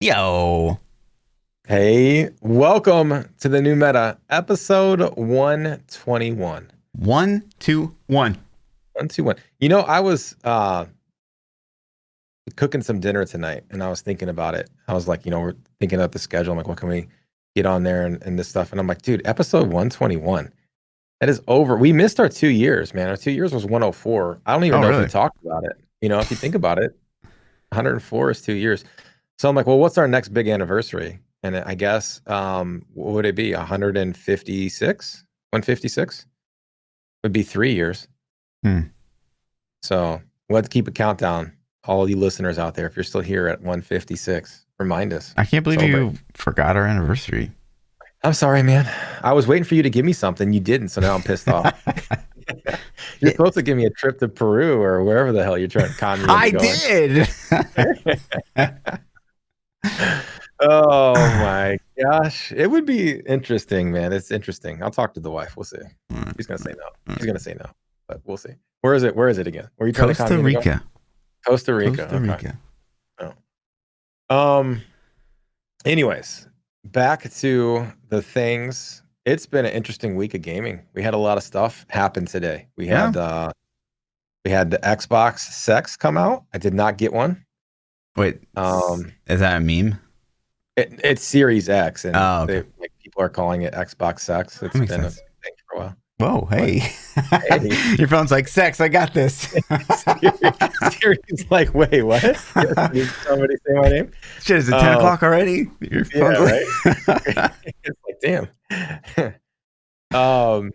Yo, Hey, welcome to the new meta, episode 121. 1, 2, 1. 121. I was cooking some dinner tonight and I was thinking about it. I was like, we're thinking about the schedule. I'm like, what can we get on there and this stuff? And I'm like, dude, episode 121. That is over. We missed our 2 years, man. Our 2 years was 104. I don't even Oh, know if we really? talked about it. If you think about it, 104 is 2 years. So I'm like, well, what's our next big anniversary? And I guess what would it be? 156? 156 would be 3 years. Hmm. So let's keep a countdown. All of you listeners out there, if you're still here at 156, remind us. I can't believe Celebrate. you forgot our anniversary. I'm sorry, man. I was waiting for you to give me something. You didn't, so now I'm pissed off. You're supposed to give me a trip to Peru or wherever the hell you're trying to con me into I going. did. Oh my gosh. It would be interesting, man. It's interesting. I'll talk to the wife. We'll see. She's gonna say no. She's gonna say no, but we'll see. Where is it? Where is it again? Where are you trying to con Costa me into going? Rica. Costa Rica. Costa Okay. Rica. Oh. Anyways, back to the things. It's been an interesting week of gaming. We had a lot of stuff happen today. We had the Xbox Sex come out. I did not get one. Wait, is that a meme? It's Series X, and Oh, okay. people are calling it Xbox Sex. It's That makes been sense. a thing for a while. Whoa, hey. Hey. Your phone's like, sex, I got this. Siri's like, wait, what? Did somebody say my name? Shit, is it 10 o'clock already? Your Yeah, phone's right. It's like, damn.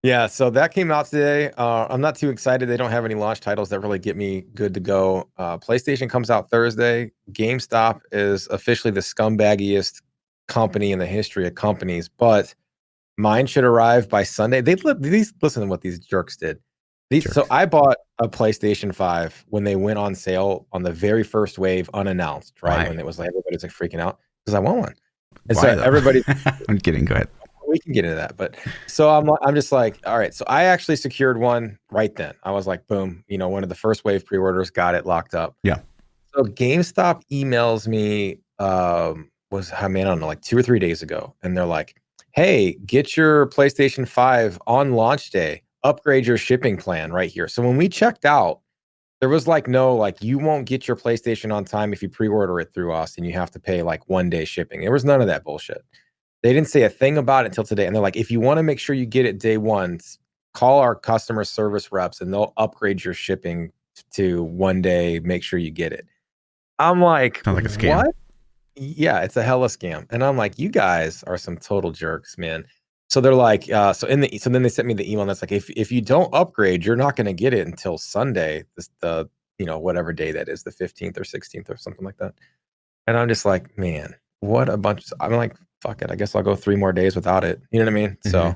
Yeah, so that came out today. I'm not too excited. They don't have any launch titles that really get me good to go. PlayStation comes out Thursday. GameStop is officially the scumbaggiest company in the history of companies, but mine should arrive by Sunday. Listen to what these jerks did. So I bought a PlayStation 5 when they went on sale on the very first wave, unannounced, right? Why? When it was like everybody's like freaking out because I want one. And Why so though? everybody I'm kidding. Go ahead. we can get into that, but so I'm just like, all right. So I actually secured one right then. I was like, boom, one of the first wave pre-orders, got it locked up. Yeah. So GameStop emails me, I don't know, like 2 or 3 days ago, and they're like, hey, get your PlayStation 5 on launch day, upgrade your shipping plan right here. So when we checked out, there was you won't get your PlayStation on time if you pre-order it through us, and you have to pay like 1 day shipping. There was none of that bullshit. They didn't say a thing about it until today. And they're like, if you want to make sure you get it day one, call our customer service reps and they'll upgrade your shipping to 1 day, make sure you get it. I'm like, Sounds like a scam. what? Yeah, it's a hella scam. And I'm like, you guys are some total jerks, man. So they're like, so then they sent me the email that's like, if you don't upgrade, you're not going to get it until Sunday, whatever day that is, the 15th or 16th or something like that. And I'm just like, man, what a bunch of, I'm like, fuck it. I guess I'll go 3 more days without it. You know what I mean? Mm-hmm. So,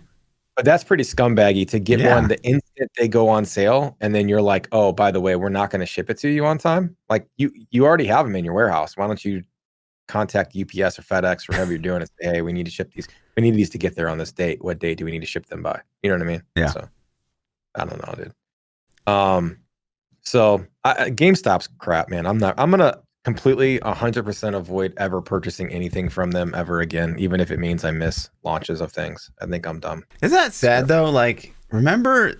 but that's pretty scumbaggy to get one the instant they go on sale. And then you're like, oh, by the way, we're not going to ship it to you on time. Like you already have them in your warehouse. Why don't you contact UPS or FedEx or whoever you're doing and say, hey, we need to ship these. We need these to get there on this date. What date do we need to ship them by? You know what I mean? Yeah. So I don't know, dude. So GameStop's crap, man. I'm going to completely 100% avoid ever purchasing anything from them ever again, even if it means I miss launches of things. I think I'm dumb. Isn't that sad though? Like, remember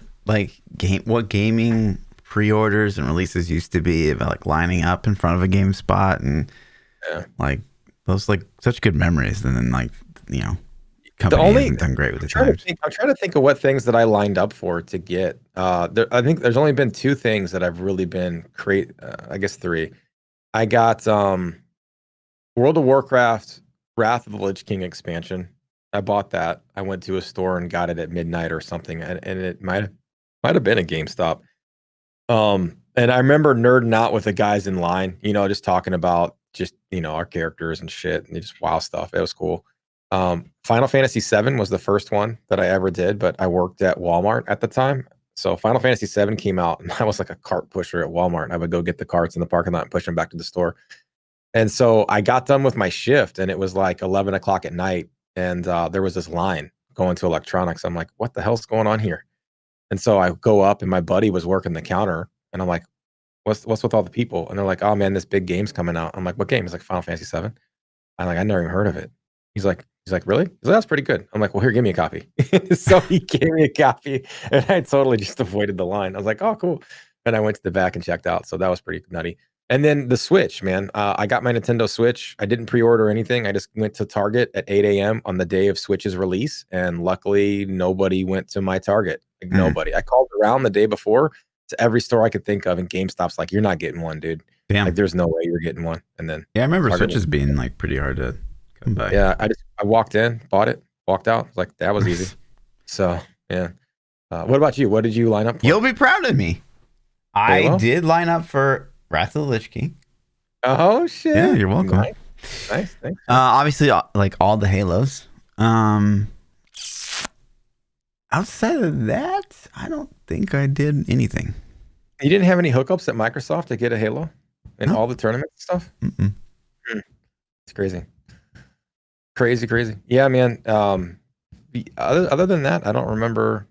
what gaming pre-orders and releases used to be about, like lining up in front of a GameSpot and like those like such good memories. And then company hasn't done great with the times. I'm trying to think of what things that I lined up for to get. I think there's only been 2 things that I've really been I guess 3. I got World of Warcraft Wrath of the Lich King expansion. I bought that. I went to a store and got it at midnight or something, and it might have been a GameStop. And I remember nerding out with the guys in line, just talking about our characters and shit and just wow stuff. It was cool. Final Fantasy VII was the first one that I ever did, but I worked at Walmart at the time. So Final Fantasy VII came out, and I was like a cart pusher at Walmart. And I would go get the carts in the parking lot and push them back to the store. And so I got done with my shift, and it was like 11 o'clock at night, and there was this line going to electronics. I'm like, what the hell's going on here? And so I go up, and my buddy was working the counter, and I'm like, what's with all the people? And they're like, oh man, this big game's coming out. I'm like, what game? It's like Final Fantasy 7. I'm like, I never even heard of it. He's like, really? He's like, that's pretty good. I'm like, well, here, give me a copy. So he gave me a copy, and I totally just avoided the line. I was like, oh, cool. And I went to the back and checked out. So that was pretty nutty. And then the Switch, man. I got my Nintendo Switch. I didn't pre-order anything. I just went to Target at 8 a.m. on the day of Switch's release, and luckily nobody went to my Target. Like, nobody. I called around the day before to every store I could think of, and GameStop's like, you're not getting one, dude. Damn. Like, there's no way you're getting one. And then I remember Switches being like pretty hard to come by. Yeah, I walked in, bought it, walked out. Like, that was easy. So yeah. What about you? What did you line up for? You'll be proud of me. I did line up for Wrath of the Lich King. Oh shit! Yeah, you're welcome. Nice. Thanks. Obviously, like all the Halos. Outside of that, I don't think I did anything. You didn't have any hookups at Microsoft to get a Halo and all the tournament stuff? Mm-mm. It's crazy. Crazy. Yeah, man. Other than that, I don't remember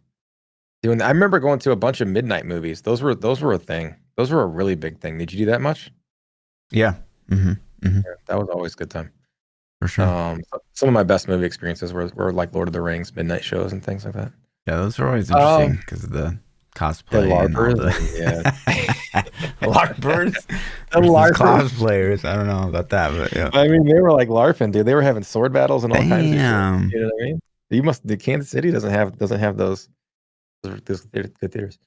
doing that. I remember going to a bunch of midnight movies. Those were a thing. Those were a really big thing. Did you do that much? Yeah. Mm-hmm. Mm-hmm. Yeah, that was always a good time. For sure. Some of my best movie experiences were like Lord of the Rings midnight shows and things like that. Yeah, those are always interesting because of the cosplay and all the LARPers. The LARPers. Cosplayers. I don't know about that, but yeah. I mean, they were like LARPing, dude. They were having sword battles and all kinds of shit. You know what I mean? The Kansas City doesn't have those good theaters.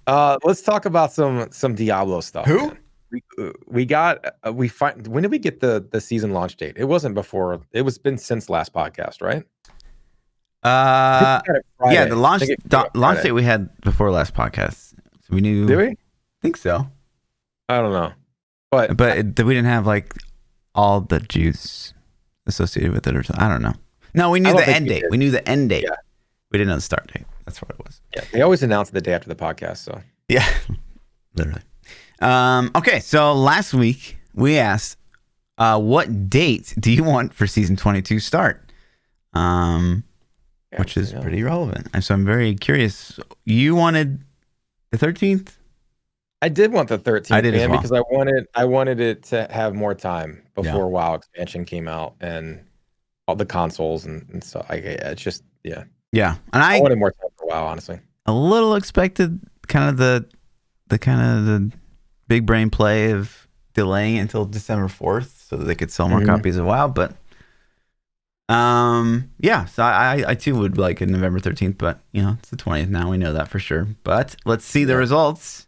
Let's talk about some Diablo stuff. Who? Man. When did we get the season launch date? It wasn't before. It was been since last podcast, right? Yeah, the launch date we had before last podcast. So we knew. Did we? I think so. I don't know, but we didn't have like all the juice associated with it, or something. I don't know. No, we knew the end date. We knew the end date. Yeah. We didn't know the start date. That's what it was. Yeah, they always announce the day after the podcast. So yeah, literally. Okay, so last week we asked, what date do you want for season 22 start? Which is pretty relevant. And so I'm very curious. You wanted the 13th? I did want the 13th, I did as well. because I wanted it to have more time before WoW expansion came out and all the consoles and so it's just yeah. And I wanted more time for WoW, honestly. A little expected kind of the big brain play of delaying it until December 4th so that they could sell more copies of WoW, but so I too would like it November 13th, but it's the 20th now, we know that for sure. But let's see the results.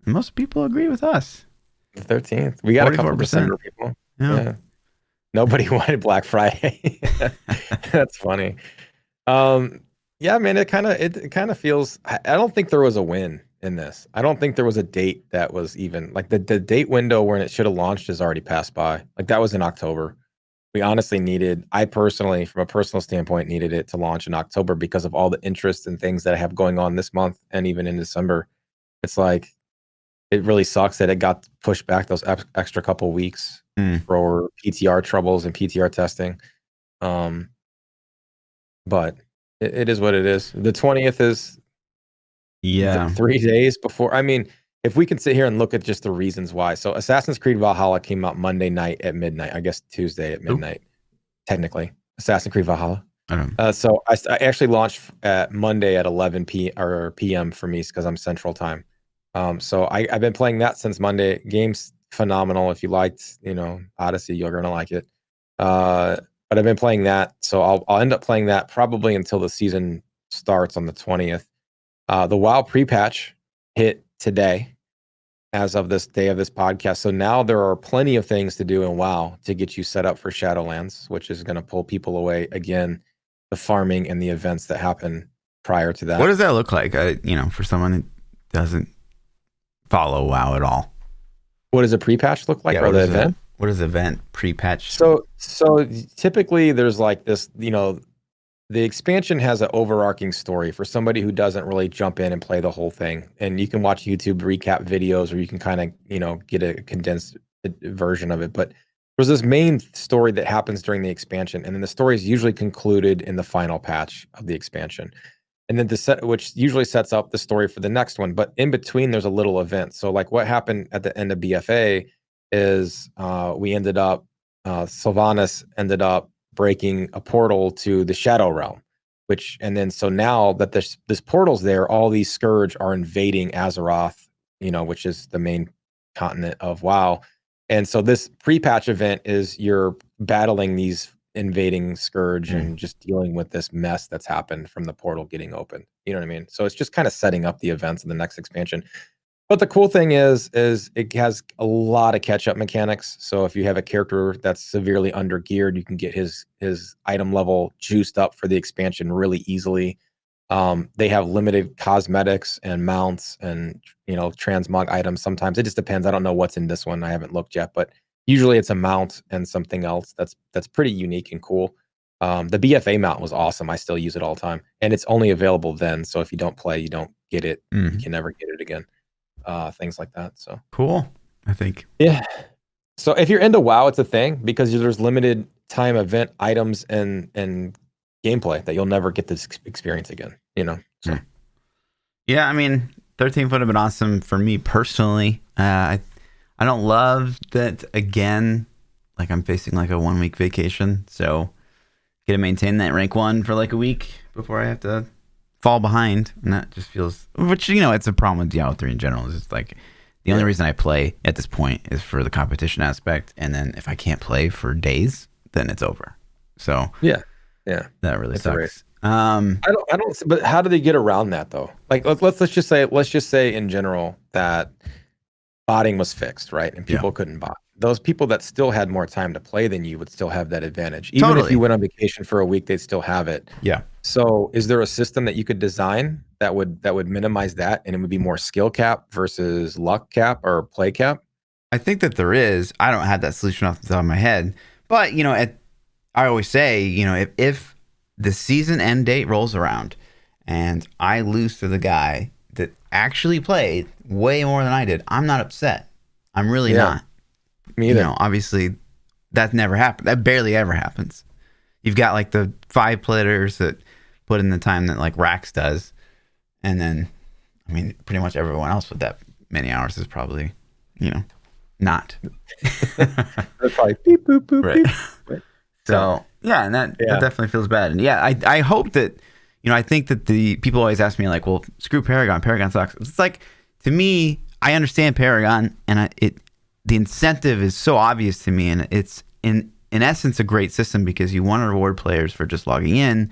Most people agree with us. The 13th. We got 44%. A couple of December people. Yeah. Nobody wanted Black Friday. That's funny. Yeah, man, it kind of feels, I don't think there was a win in this. I don't think there was a date that was even like the date window when it should have launched has already passed by. Like that was in October. We honestly I personally, from a personal standpoint, needed it to launch in October because of all the interest and things that I have going on this month and even in December. It's like, it really sucks that it got pushed back those extra couple weeks for PTR troubles and PTR testing. But it is what it is. The 20th is 3 days before. I mean, if we can sit here and look at just the reasons why. So Assassin's Creed Valhalla came out Monday night at midnight. I guess Tuesday at midnight, technically. Assassin's Creed Valhalla. I don't know. So I actually launched at Monday at 11 p.m. for me because I'm Central Time. So I've been playing that since Monday. Game's phenomenal. If you liked, Odyssey, you're gonna like it. But I've been playing that, so I'll end up playing that probably until the season starts on the 20th. The WoW pre-patch hit today, as of this day of this podcast. So now there are plenty of things to do in WoW to get you set up for Shadowlands, which is going to pull people away again. The farming and the events that happen prior to that. What does that look like? For someone who doesn't follow WoW at all. What does a pre-patch look like, or the event? What is event pre-patch? So typically there's like this, the expansion has an overarching story for somebody who doesn't really jump in and play the whole thing. And you can watch YouTube recap videos, or you can kind of, get a condensed version of it. But there's this main story that happens during the expansion, and then the story is usually concluded in the final patch of the expansion. and then which usually sets up the story for the next one. But in between, there's a little event. So like what happened at the end of BFA is we ended up Sylvanas ended up breaking a portal to the Shadow Realm, so now that this portal's there, all these Scourge are invading Azeroth, which is the main continent of WoW. And so this pre-patch event is you're battling these invading Scourge and just dealing with this mess that's happened from the portal getting open. You know what I mean? So it's just kind of setting up the events in the next expansion. But the cool thing is it has a lot of catch-up mechanics. So if you have a character that's severely under-geared, you can get his item level juiced up for the expansion really easily. They have limited cosmetics and mounts and transmog items. Sometimes it just depends. I don't know what's in this one. I haven't looked yet, but usually it's a mount and something else that's pretty unique and cool. The BFA mount was awesome. I still use it all the time, and it's only available then. So if you don't play, you don't get it. You can never get it again. Things like that. So cool. I think. Yeah. So if you're into WoW, it's a thing because there's limited time event items and gameplay that you'll never get this experience again. So. Yeah, I mean, 13 would have been awesome for me personally. I don't love that again. Like I'm facing like a 1 week vacation, so get to maintain that rank 1 for like a week before I have to fall behind, and that just feels, which it's a problem with Diablo 3 in general. Is it's like the only reason I play at this point is for the competition aspect, and then if I can't play for days, then it's over. So yeah, that really sucks. I don't. But how do they get around that though? Like let's just say in general that botting was fixed, right, and people couldn't bot. Those people that still had more time to play than you would still have that advantage. Even if you went on vacation for a week, they'd still have it. Yeah. So is there a system that you could design that would minimize that, and it would be more skill cap versus luck cap or play cap? I think that there is. I don't have that solution off the top of my head, but I always say, if the season end date rolls around and I lose to the guy that actually played way more than I did, I'm not upset. I'm really not. Me either. Obviously, that never happened. That barely ever happens. You've got like the 5 players that put in the time that like Rax does, and then, I mean, pretty much everyone else with that many hours is probably, not. That's probably beep boop boop right. Beep. So yeah, and that definitely feels bad. And yeah, I hope that I think that the people always ask me like, well, screw Paragon. Paragon sucks. It's like, to me, I understand Paragon, and the incentive is so obvious to me, and it's in essence a great system because you want to reward players for just logging in,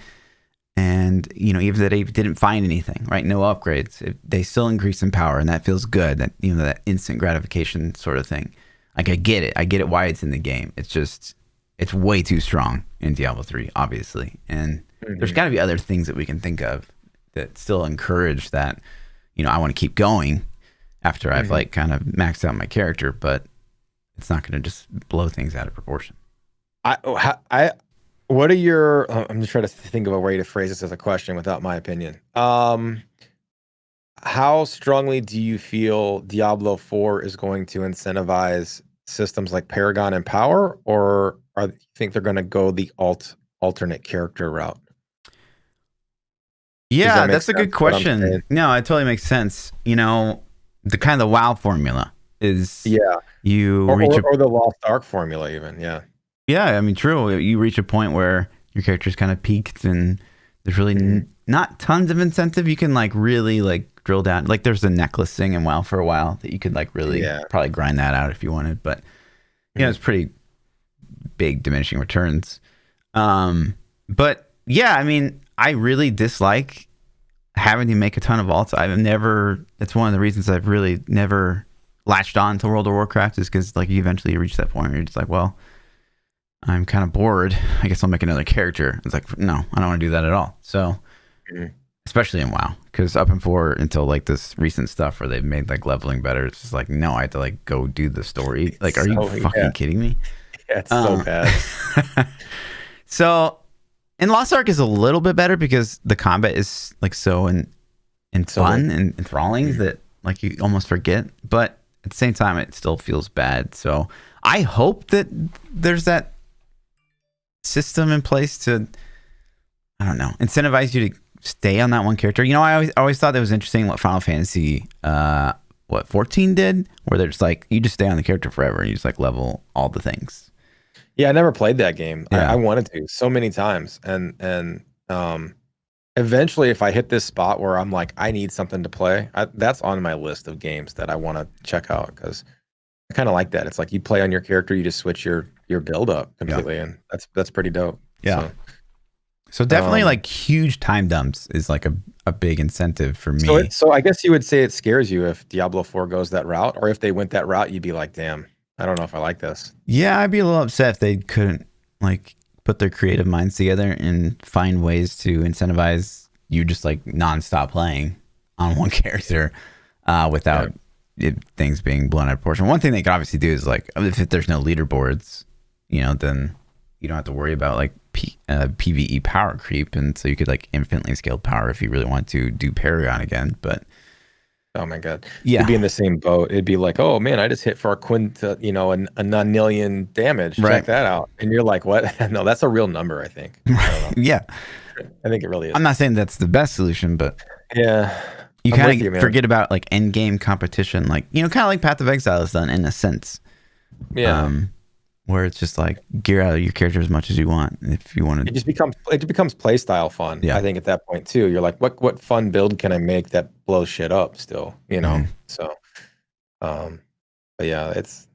and even if they didn't find anything, right? No upgrades, they still increase in power, and that feels good. That that instant gratification sort of thing. Like I get it why it's in the game. It's just it's way too strong in Diablo 3, obviously, and there's got to be other things that we can think of that still encourage that. I want to keep going after I've like kind of maxed out my character, but it's not going to just blow things out of proportion. What are your? I'm just trying to think of a way to phrase this as a question without my opinion. How strongly do you feel Diablo 4 is going to incentivize systems like Paragon and Power, or you think they're going to go the alternate character route? Yeah, that's a good question. No, it totally makes sense. The kind of the WoW formula is you reach or the Lost Ark formula even. Yeah, I mean, true. You reach a point where your character's kind of peaked, and there's really not tons of incentive. You can like really like drill down. Like there's the necklace thing in WoW for a while that you could like really probably grind that out if you wanted, but it's pretty big diminishing returns. But yeah, I mean, I really dislike having to make a ton of alts. That's one of the reasons I've really never latched on to World of Warcraft, is because like you eventually reach that point where you're just like, well, I'm kind of bored. I guess I'll make another character. It's like, no, I don't want to do that at all. So, especially in WoW, because up until like this recent stuff where they've made like leveling better, it's just like, no, I have to like go do the story. Like, are you fucking kidding me? Yeah, it's so bad. So, and Lost Ark is a little bit better because the combat is like so fun and enthralling that like you almost forget. But at the same time, it still feels bad. So I hope that there's that system in place to, I don't know, incentivize you to stay on that one character. You know, I always thought that was interesting what Final Fantasy 14 did, where they're just like, you just stay on the character forever and you just like level all the things. Yeah, I never played that game. Yeah. I wanted to so many times, and eventually, if I hit this spot where I'm like, I need something to play, that's on my list of games that I want to check out, because I kind of like that. It's like you play on your character, you just switch your build up completely, and that's pretty dope. Yeah. So definitely like huge time dumps is like a big incentive for me. So I guess you would say it scares you if Diablo 4 goes that route, or if they went that route, you'd be like, damn, I don't know if I like this. Yeah, I'd be a little upset if they couldn't like put their creative minds together and find ways to incentivize you just like nonstop playing on one character without things being blown out of proportion. One thing they could obviously do is like, if there's no leaderboards, you know, then you don't have to worry about like PvE power creep, and so you could like infinitely scale power if you really want to do Paragon again. But oh my god, yeah, you'd be in the same boat. It'd be like, oh man, I just hit for a a nonillion damage. Right. Check that out, and you're like, what? No, that's a real number, I think. Yeah, I think it really is. I'm not saying that's the best solution, but yeah, you kind of forget about like end game competition, like, you know, kind of like Path of Exile has done in a sense. Yeah. Where it's just like gear out your character as much as you want if you want to. It becomes play style fun. Yeah. I think at that point too, you're like, what fun build can I make that blows shit up still? You know. Mm-hmm. So, but yeah, it's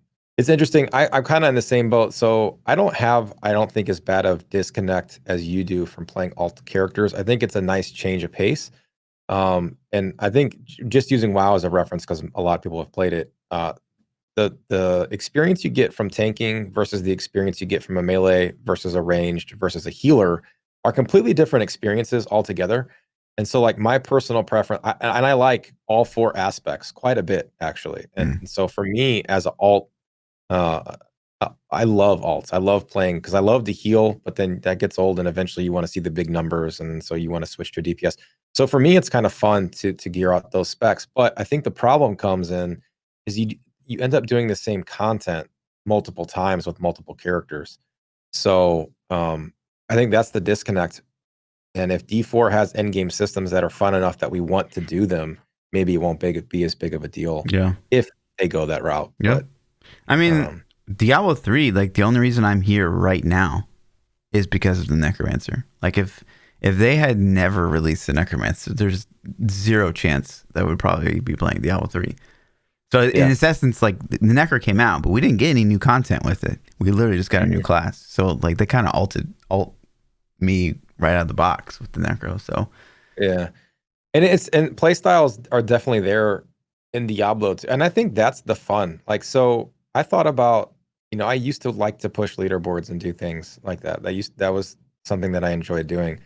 interesting. I'm kind of in the same boat. So I don't think as bad of disconnect as you do from playing alt characters. I think it's a nice change of pace. And I think just using WoW as a reference, because a lot of people have played it. The experience you get from tanking versus the experience you get from a melee versus a ranged versus a healer are completely different experiences altogether. And so like my personal preference, I like all four aspects quite a bit, actually. And so for me as an alt, I love alts. I love playing because I love to heal, but then that gets old and eventually you want to see the big numbers. And so you want to switch to a DPS. So for me, it's kind of fun to gear out those specs. But I think the problem comes in is you end up doing the same content multiple times with multiple characters. So I think that's the disconnect. And if D4 has endgame systems that are fun enough that we want to do them, maybe it won't be as big of a deal. Yeah. If they go that route. Yeah. But, I mean, Diablo 3, like the only reason I'm here right now is because of the Necromancer. Like if they had never released the Necromancer, there's zero chance that would probably be playing Diablo 3. So in its essence, like the Necro came out, but we didn't get any new content with it. We literally just got a new class. So like they kind of alt me right out of the box with the Necro. So yeah, and play styles are definitely there in Diablo too. And I think that's the fun. Like, so I thought about, I used to like to push leaderboards and do things like that. That was something that I enjoyed doing.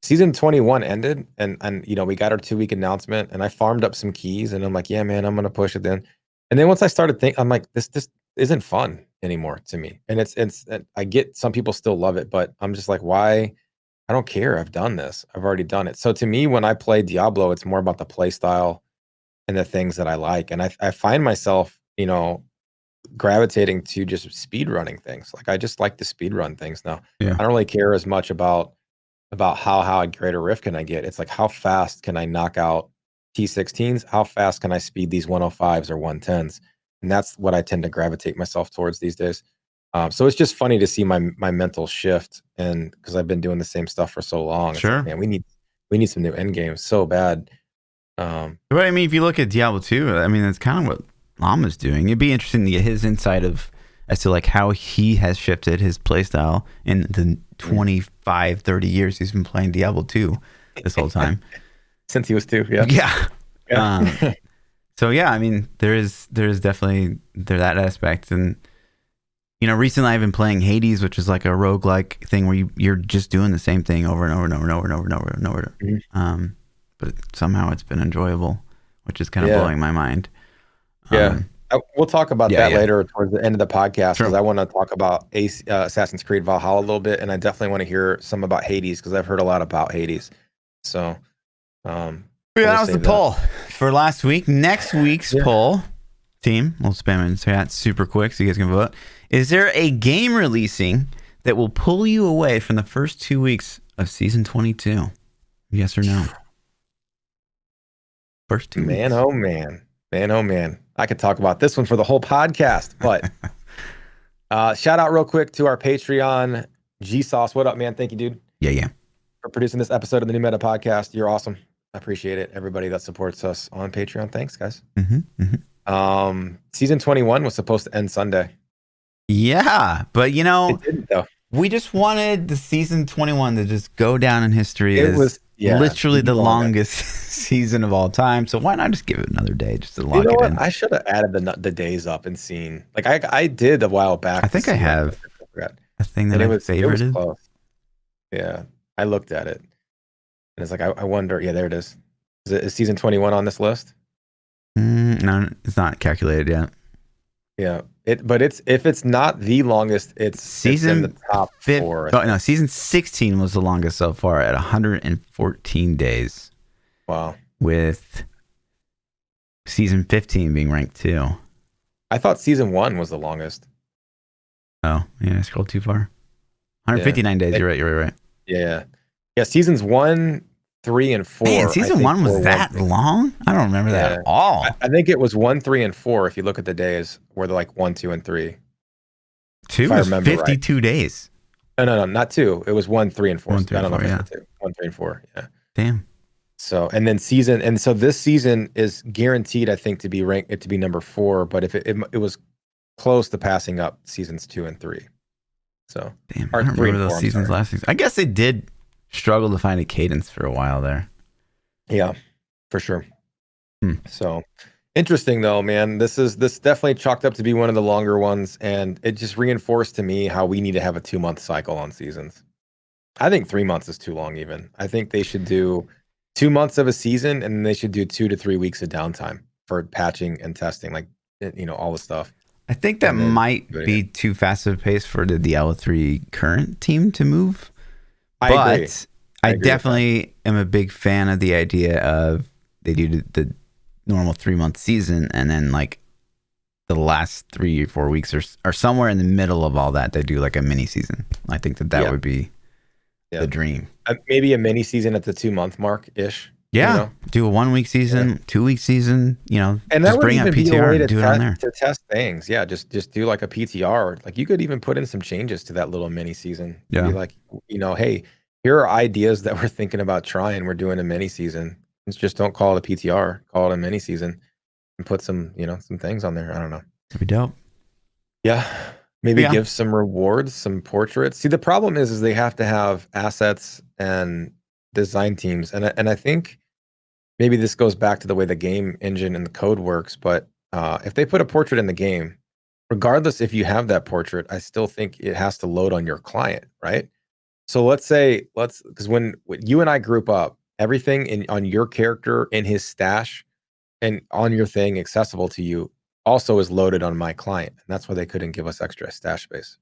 Season 21 ended, and we got our 2-week announcement, and I farmed up some keys, and I'm like, yeah, man, I'm gonna push it then. And then once I started thinking, I'm like, this isn't fun anymore to me. And it's I get some people still love it, but I'm just like, why? I don't care. I've done this. I've already done it. So to me, when I play Diablo, it's more about the play style and the things that I like. And I find myself, gravitating to just speed running things. Like I just like to speed run things now. Yeah. I don't really care as much about how great a riff can I get. It's like, how fast can I knock out T16s? How fast can I speed these 105s or 110s? And that's what I tend to gravitate myself towards these days. So it's just funny to see my mental shift, and because I've been doing the same stuff for so long. Sure. It's like, man, we need some new end games so bad. But I mean, if you look at Diablo 2, I mean, that's kind of what Llama's doing. It'd be interesting to get his insight as to like how he has shifted his playstyle in the 25, 30 years he's been playing Diablo 2 this whole time. Since he was 2, yeah. Yeah. So yeah, I mean, there's definitely that aspect. And recently I've been playing Hades, which is like a roguelike thing where you're just doing the same thing over and over and over and over and over and over and over. Mm-hmm. But somehow it's been enjoyable, which is kind of blowing my mind. We'll talk about that later towards the end of the podcast, because I want to talk about Assassin's Creed Valhalla a little bit, and I definitely want to hear some about Hades, because I've heard a lot about Hades. So, that was the poll for last week. Next week's poll, team, we'll spam it in chat super quick so you guys can vote. Is there a game releasing that will pull you away from the first 2 weeks of season 22? Yes or no? First 2 weeks. Man, oh man. Man, oh man. I could talk about this one for the whole podcast, but shout out real quick to our Patreon, G-Sauce. What up, man? Thank you, dude. Yeah. For producing this episode of the New Meta Podcast. You're awesome. I appreciate it. Everybody that supports us on Patreon. Thanks, guys. Season 21 was supposed to end Sunday. Yeah, but It didn't, though. We just wanted the season 21 to just go down in history as literally the longest season of all time. So why not just give it another day just to lock it in? I should have added the days up and seen. Like I did a while back. I think I have a thing that I favorited. It was close. Yeah, I looked at it, and it's like I wonder. Yeah, there it is. Is season 21 on this list? No, it's not calculated yet. Yeah, if it's not the longest, it's in the top 4. No, season 16 was the longest so far at 114 days. Wow. With season 15 being ranked 2. I thought season 1 was the longest. Oh, yeah, I scrolled too far. 159 days. You're right. Yeah. Seasons 1, 3, and 4. Man, season 1 was that long? I don't remember that at all. I think it was 1, 3, and 4. If you look at the days, were they like 1, 2, and 3? 2 was 52 days. No, not 2. It was 1, 3, and 4. 1, 3, I don't know if yeah. it's 2. 1, 3, and 4. Yeah. Damn. So this season is guaranteed, I think, to be ranked to be number 4. But if it was close to passing up seasons 2 and 3. So damn, I don't remember those seasons last season. I guess they did struggle to find a cadence for a while there. Yeah, for sure. So interesting though, man. This definitely chalked up to be one of the longer ones, and it just reinforced to me how we need to have a 2-month cycle on seasons. I think 3 months is too long even. I think they should do 2 months of a season, and then they should do 2 to 3 weeks of downtime for patching and testing, like, all the stuff. I think that might be too fast of a pace for the Diablo 3 current team to move. I agree. I definitely am a big fan of the idea of they do the normal 3-month season, and then like the last 3 or 4 weeks are somewhere in the middle of all that. They do like a mini season. I think that would be the dream. Maybe a mini season at the 2-month mark ish. Yeah, do a 1-week season, 2-week season. And just bring up PTR and do it on there to test things. Yeah, just do like a PTR. Like you could even put in some changes to that little mini season. Yeah, be like, hey, here are ideas that we're thinking about trying. We're doing a mini season. Just don't call it a PTR. Call it a mini season, and put some some things on there. I don't know. That'd be dope. Yeah. Maybe give some rewards, some portraits. See, the problem is they have to have assets and design teams, and I think maybe this goes back to the way the game engine and the code works. But if they put a portrait in the game, regardless if you have that portrait, I still think it has to load on your client, right? So because when you and I group up, everything on your character in his stash and on your thing accessible to you also is loaded on my client, and that's why they couldn't give us extra stash space.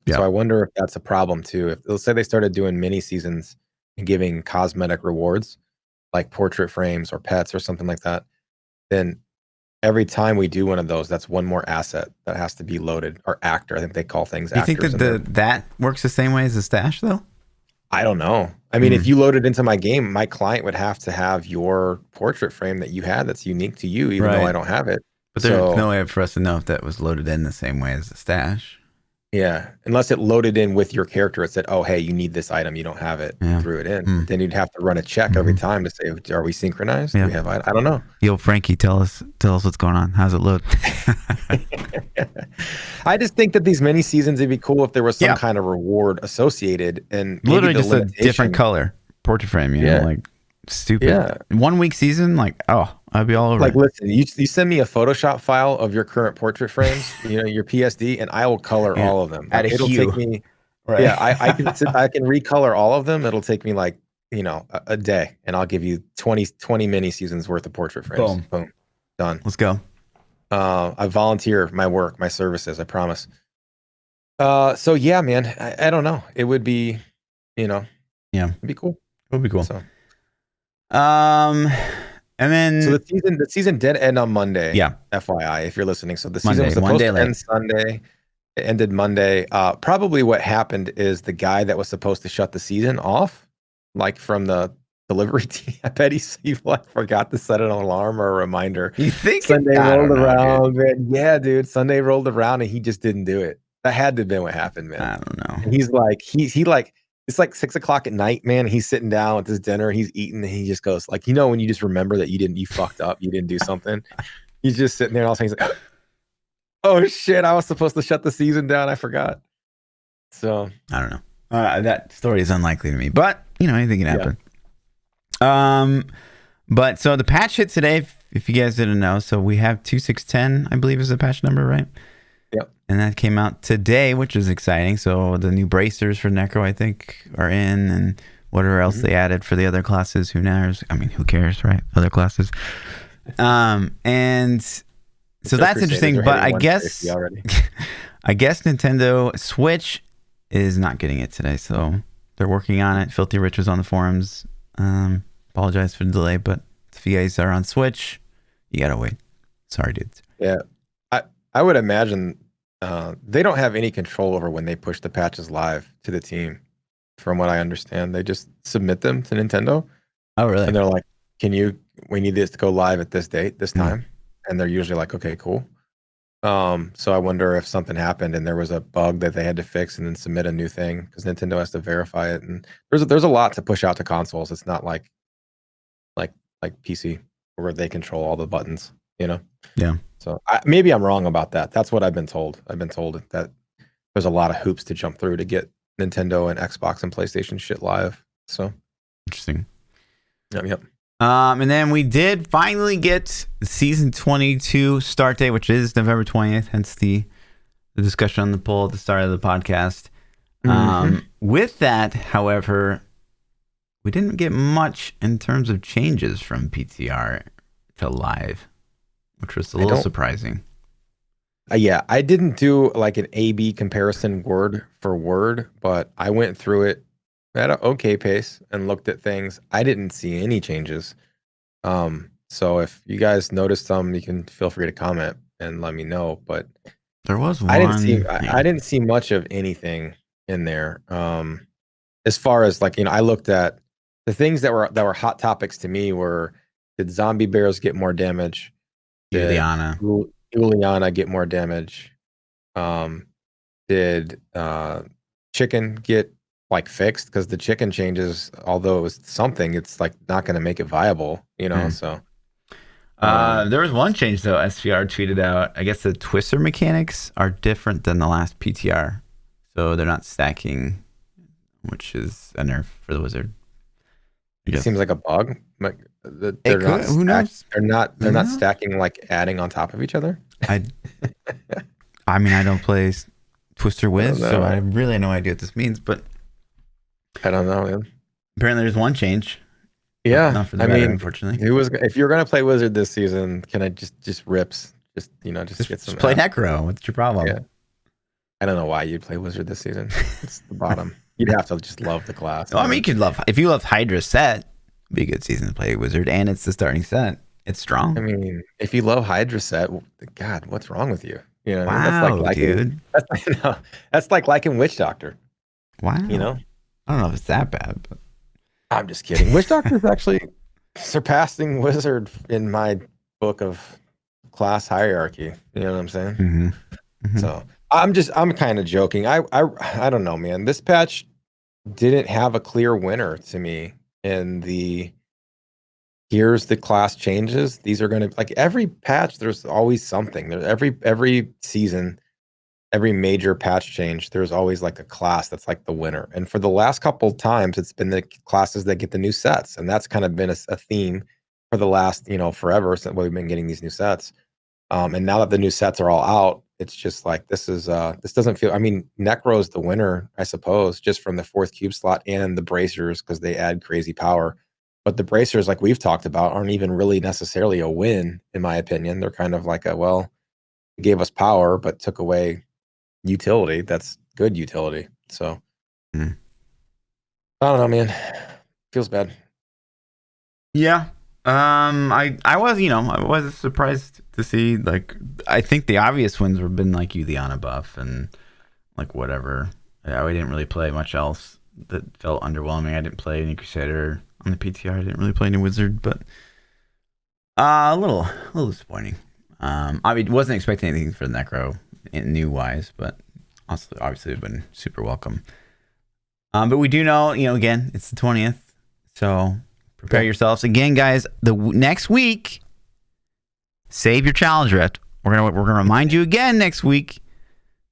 Yeah. So I wonder if that's a problem too. If let's say they started doing mini seasons and giving cosmetic rewards like portrait frames or pets or something like that, then every time we do one of those, that's one more asset that has to be loaded, or actor. I think they call things actors. You think that that works the same way as a stash though? I don't know. I mean, if you load it into my game, my client would have to have your portrait frame that you had that's unique to you, even though I don't have it. But there's no way for us to know if that was loaded in the same way as the stash. Yeah, unless it loaded in with your character. It said, oh, hey, you need this item. You don't have it. Threw it in. Then you'd have to run a check every time to say, are we synchronized? Do we have, I don't know. Yo, Frankie, tell us what's going on. How's it look? I just think that these mini seasons, it'd be cool if there was some kind of reward associated. And literally just a different color portrait frame, you know, like stupid. Yeah. 1 week season, like, I'd be all over it. Listen, you send me a Photoshop file of your current portrait frames, your PSD, and I will color all of them. It'll take me, I can recolor all of them. It'll take me like, a day, and I'll give you 20 mini seasons worth of portrait frames. Boom. Done. Let's go. I volunteer my services, I promise. So yeah, man, I don't know. It would be, it'd be cool. It would be cool. So. And then so the season did end on Monday. Yeah. FYI, if you're listening. So the season was supposed to end Sunday. It ended Monday. Probably what happened is the guy that was supposed to shut the season off, like from the delivery team. I bet he like forgot to set an alarm or a reminder. You think Sunday I rolled don't know, around, dude. man. Yeah, dude. Sunday rolled around and he just didn't do it. That had to have been what happened, man. I don't know. And he's like, he like, it's like 6 o'clock at night, man. He's sitting down with his dinner, he's eating, and he just goes, like, you know, when you just remember that you fucked up, you didn't do something. He's just sitting there and all of a sudden he's like, oh shit, I was supposed to shut the season down. I forgot. So I don't know. That story is unlikely to me, but you know, anything can happen. Yeah. But so the patch hit today, if you guys didn't know. So we have 2610, I believe is the patch number, right? Yep. And that came out today, which is exciting. So the new bracers for Necro, I think, are in, and whatever else they added for the other classes, who knows? I mean, who cares, right? Other classes. And so that's interesting, but I guess I guess Nintendo Switch is not getting it today, so they're working on it. Filthy Rich was on the forums. Apologize for the delay, but if you guys are on Switch, you gotta wait. Sorry, dudes. Yeah, I would imagine they don't have any control over when they push the patches live to the team. From what I understand, they just submit them to Nintendo. Oh, really? And they're like, we need this to go live at this date, this time. And they're usually like, okay, cool. So I wonder if something happened and there was a bug that they had to fix and then submit a new thing, because Nintendo has to verify it. And there's a lot to push out to consoles. It's not like PC where they control all the buttons, you know? Yeah. So maybe I'm wrong about that. That's what I've been told. I've been told that there's a lot of hoops to jump through to get Nintendo and Xbox and PlayStation shit live. So interesting. Yep. And then we did finally get the season 22 start date, which is November 20th, hence the discussion on the poll at the start of the podcast. With that, however, we didn't get much in terms of changes from PTR to live, which was a little surprising. Yeah, I didn't do like an A/B comparison word for word, but I went through it at an okay pace and looked at things. I didn't see any changes. So if you guys noticed some, you can feel free to comment and let me know. But there was one. I didn't see much of anything in there. As far as like, you know, I looked at the things that were hot topics to me were, did zombie bears get more damage? Did Juliana get more damage? Did chicken get like fixed? Because the chicken changes, although it was something, it's like not going to make it viable, you know. So there was one change though. SVR tweeted out, I guess the twister mechanics are different than the last PTR, so they're not stacking, which is a nerf for the wizard. It seems like a bug. Like they're not stacking, like adding on top of each other. I mean, I don't play Twister Wiz, so I really have no idea what this means, but I don't know, man. Apparently there's one change. Yeah. Not for the better, unfortunately. If you're gonna play Wizard this season, can I just rips? Just get some. Just play Necro. What's your problem? Yeah. I don't know why you'd play Wizard this season. It's the bottom. You'd have to just love the class. Well, I mean, if you love Hydra set, it'd be a good season to play Wizard, and it's the starting set. It's strong. I mean, if you love Hydra set, God, what's wrong with you? You know, wow, dude. That's like liking Witch Doctor. Wow. You know, I don't know if it's that bad, but I'm just kidding. Witch Doctor is actually surpassing Wizard in my book of class hierarchy. You know what I'm saying? Mm-hmm. So I'm kind of joking. I don't know, man. This patch didn't have a clear winner to me in the here's the class changes. These are going to, like, every patch, there's always something. There's every season, every major patch change, there's always like a class that's like the winner. And for the last couple of times, it's been the classes that get the new sets. And that's kind of been a theme for the last, forever since we've been getting these new sets. And now that the new sets are all out, it's just like, this doesn't feel, I mean, Necro's the winner, I suppose, just from the 4th cube slot and the bracers, because they add crazy power. But the bracers, like we've talked about, aren't even really necessarily a win, in my opinion. They're kind of like it gave us power, but took away utility. That's good utility. So, I don't know, man. Feels bad. Yeah. I was surprised to see, like, I think the obvious wins have been like Juliana buff and like whatever. Yeah, we didn't really play much else that felt underwhelming. I didn't play any Crusader on the PTR. I didn't really play any Wizard, but a little disappointing. I wasn't expecting anything for the Necro new wise, but also obviously it's been super welcome. But we do know, again, it's the 20th, so prepare yourselves. Again, guys, the next week, save your challenge rift. We're gonna remind you again next week.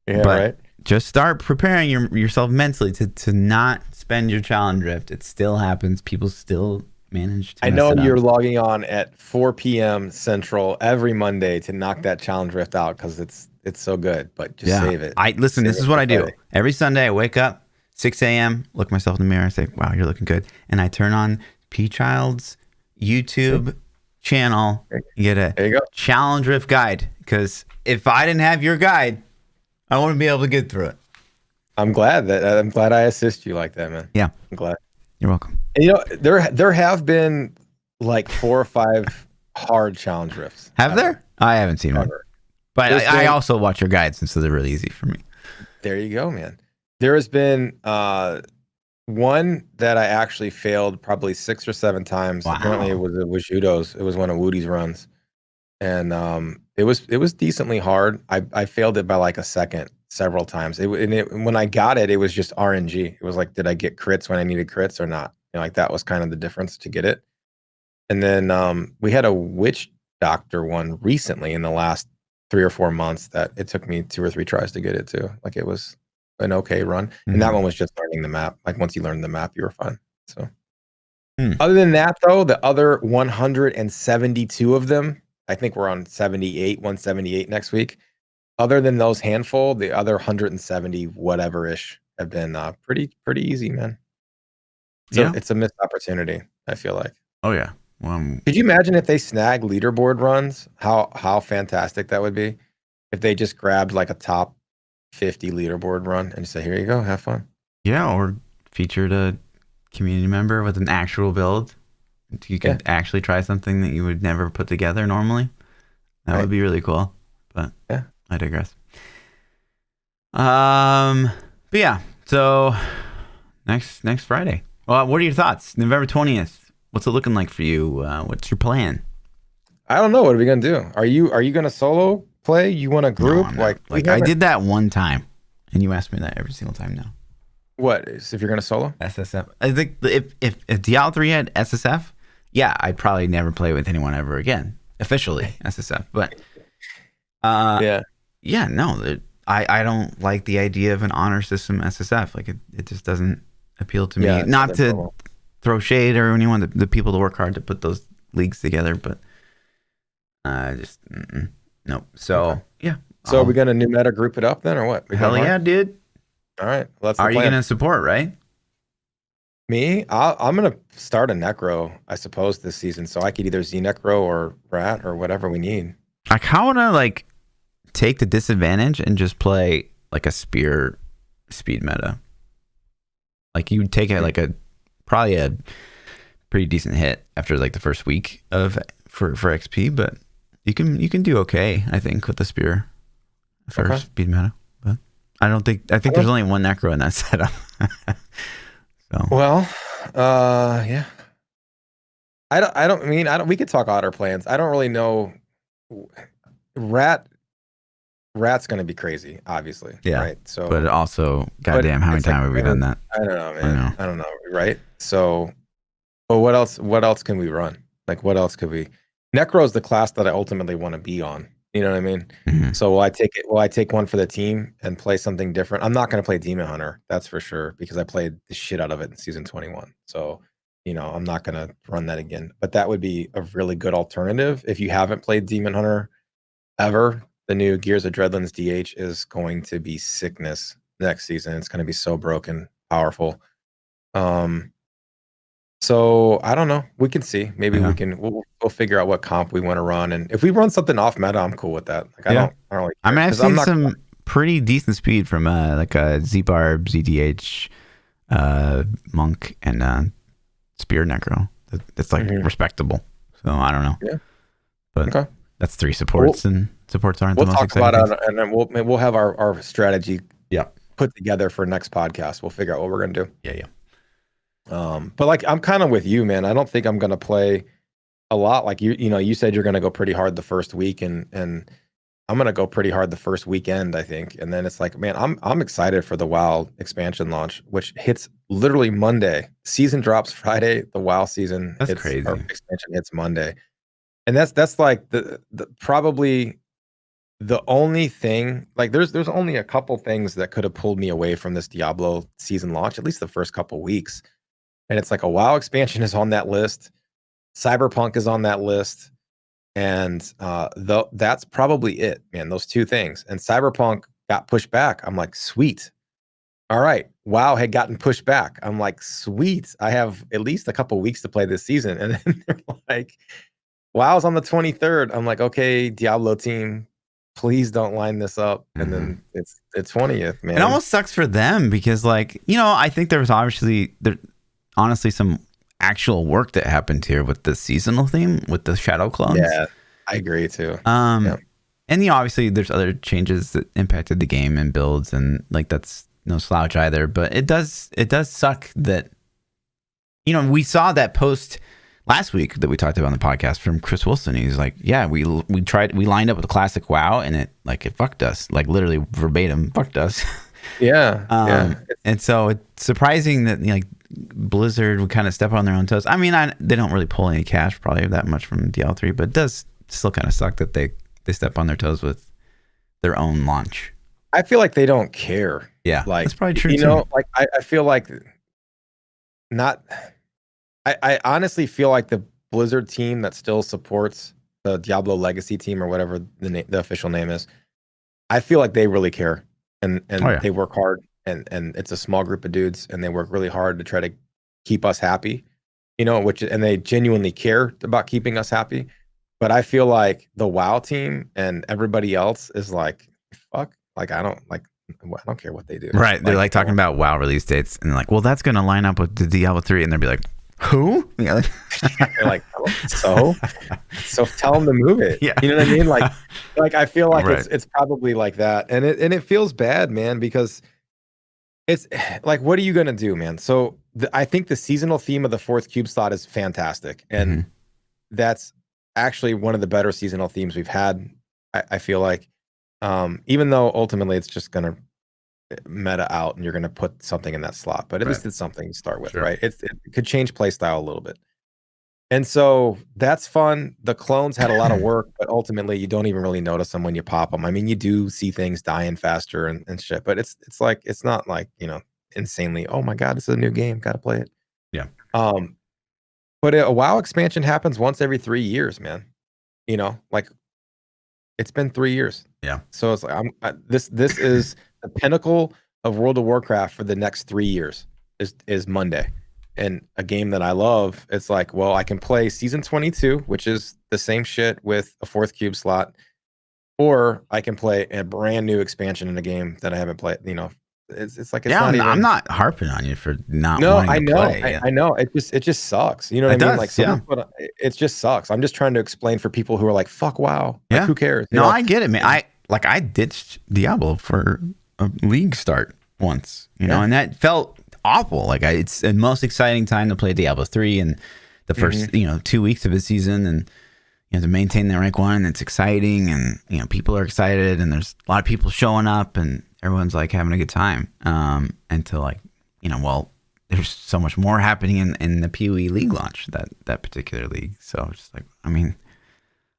Yeah, but right. Just start preparing yourself mentally to not spend your challenge rift. It still happens. People still manage to. I know you're logging on at 4 p.m. Central every Monday to knock that challenge rift out because it's so good. But just save it. Listen. This is what I do every Sunday. I wake up 6 a.m. Look myself in the mirror. I say, "Wow, you're looking good," and I turn on Pchild's YouTube channel. You get a challenge rift guide, because if I didn't have your guide, I wouldn't be able to get through it. I'm glad I assist you like that, man. Yeah, I'm glad. You're welcome. And, there have been like 4 or 5 hard challenge rifts. Have there? I haven't seen one, but I also watch your guides, and so they're really easy for me. There you go, man. There has been one that I actually failed probably 6 or 7 times. Wow. Apparently, it was Judo's. It was one of Woody's runs, and it was decently hard. I failed it by like a second several times. When I got it, it was just RNG. It was like, did I get crits when I needed crits or not? Like that was kind of the difference to get it. And then we had a witch doctor one recently in the last 3 or 4 months that it took me 2 or 3 tries to get it to. Like it was an okay run. Mm-hmm. And that one was just learning the map. Like once you learned the map, you were fine. So other than that, though, the other 172 of them, I think we're on 178 next week. Other than those handful, the other 170 whatever-ish have been pretty easy, man. So it's a missed opportunity, I feel like. Oh, yeah. Could you imagine if they snag leaderboard runs? How fantastic that would be if they just grabbed like a top 50 leaderboard run and say, here you go, have fun. Yeah, or featured a community member with an actual build. You could actually try something that you would never put together normally. That would be really cool. But I digress. But yeah, so next Friday. Well, what are your thoughts? November 20th. What's it looking like for you? What's your plan? I don't know. What are we gonna do? Are you gonna solo play? You want a group? No, like I did that one time, and you ask me that every single time now. What is if you're gonna solo? SSF. I think if Diablo 3 had SSF, I'd probably never play with anyone ever again. Officially SSF, but I don't like the idea of an honor system SSF. Like it just doesn't appeal to me. Not to throw shade or anyone, the people that work hard to put those leagues together, but nope. So So are we gonna new meta group it up then, or what? Hell yeah, dude. All right. Well, are you gonna support, right? Me? I'm gonna start a Necro, I suppose, this season, so I could either Z Necro or Rat or whatever we need. I kind of wanna like take the disadvantage and just play like a spear speed meta. Like you take it like probably a pretty decent hit after like the first week for XP, but you can do okay, I think, with the spear first speed meta. But I think there's only one Necro in that setup. So well, yeah. I don't we could talk otter plans. I don't really know. Rat's gonna be crazy, obviously. Yeah. Right. So but also, goddamn, how many times have we done that? I don't know, man. I don't know, right? So but what else can we run? Like what else could we Necro is the class that I ultimately want to be on. You know what I mean? Mm-hmm. So will I take one for the team and play something different? I'm not going to play Demon Hunter, that's for sure, because I played the shit out of it in season 21. So, I'm not going to run that again. But that would be a really good alternative. If you haven't played Demon Hunter ever, the new Gears of Dreadlands DH is going to be sickness next season. It's going to be so broken, powerful. So I don't know. We can see. Maybe we'll figure out what comp we want to run, and if we run something off meta, I'm cool with that. Like I don't really care. I've seen some pretty decent speed from like a Z-Barb, ZDH, Monk, and Spear Necro. That's like respectable. So I don't know. Yeah. But that's 3 supports, and supports aren't the most exciting. We'll talk about it, and then we'll have our strategy put together for next podcast. We'll figure out what we're gonna do. Yeah. But like I'm kind of with you, man. I don't think I'm gonna play a lot. Like you said you're gonna go pretty hard the first week, and I'm gonna go pretty hard the first weekend, I think. And then it's like, man, I'm excited for the WoW expansion launch, which hits literally Monday. Season drops Friday. The WoW season crazy. Our expansion hits Monday, and that's like the probably the only thing. Like there's only a couple things that could have pulled me away from this Diablo season launch, at least the first couple weeks. And it's like a WoW expansion is on that list. Cyberpunk is on that list. And that's probably it, man. Those two things. And Cyberpunk got pushed back. I'm like, sweet. All right. WoW had gotten pushed back. I'm like, sweet. I have at least a couple weeks to play this season. And then they're like, WoW's on the 23rd. I'm like, okay, Diablo team, please don't line this up. And then it's the 20th, man. It almost sucks for them because, like, I think there was honestly some actual work that happened here with the seasonal theme with the shadow clones. Yeah, I agree too. And obviously there's other changes that impacted the game and builds, and like that's no slouch either. But it does suck that we saw that post last week that we talked about on the podcast from Chris Wilson. He's like, yeah, we lined up with the classic WoW, and it fucked us, like literally verbatim fucked us. Yeah. And so it's surprising that Blizzard would kind of step on their own toes. I mean, they don't really pull any cash probably that much from Diablo 3, but it does still kind of suck that they step on their toes with their own launch. I feel like they don't care. Yeah, like that's probably true too. Like I feel like not. I honestly feel like the Blizzard team that still supports the Diablo Legacy team or whatever the official name is, I feel like they really care and they work hard. And it's a small group of dudes, and they work really hard to try to keep us happy, and they genuinely care about keeping us happy. But I feel like the WoW team and everybody else is like, fuck, like I don't care what they do. Right? They're like talking about WoW release dates, and like, well, that's gonna line up with the Diablo 3, and they'll be like, who? They're like, so tell them to move it. Yeah. You know what I mean? Like I feel like it's probably like that, and it feels bad, man, because. It's like, what are you going to do, man? So I think the seasonal theme of the 4th cube slot is fantastic. And that's actually one of the better seasonal themes we've had. I feel like, even though ultimately it's just going to meta out and you're going to put something in that slot, but at least it's something to start with, right? It could change play style a little bit. And so that's fun. The clones had a lot of work, but ultimately you don't even really notice them when you pop them. I mean, you do see things dying faster and shit, but it's like, it's not like, insanely, oh my God, this is a new game, gotta play it. Yeah. But a WoW expansion happens once every 3 years, man. Like it's been 3 years. Yeah. So it's like, this is the pinnacle of World of Warcraft for the next 3 years is Monday. And a game that I love, it's like, well, I can play season 22, which is the same shit with a 4th cube slot, or I can play a brand new expansion in a game that I haven't played. It's like, it's not even, I'm not harping on you for not. No, wanting to play. I know. It just sucks. You know what I mean? Like, it just sucks. I'm just trying to explain for people who are like, fuck WoW. Like, who cares? I get it, man. I ditched Diablo for a league start once, and that felt awful. Like it's the most exciting time to play Diablo 3 and the first 2 weeks of the season, and you have to maintain the rank 1, and it's exciting, and people are excited, and there's a lot of people showing up, and everyone's like having a good time until like well, there's so much more happening in the PoE League launch, that particular league. So it's just like, I mean,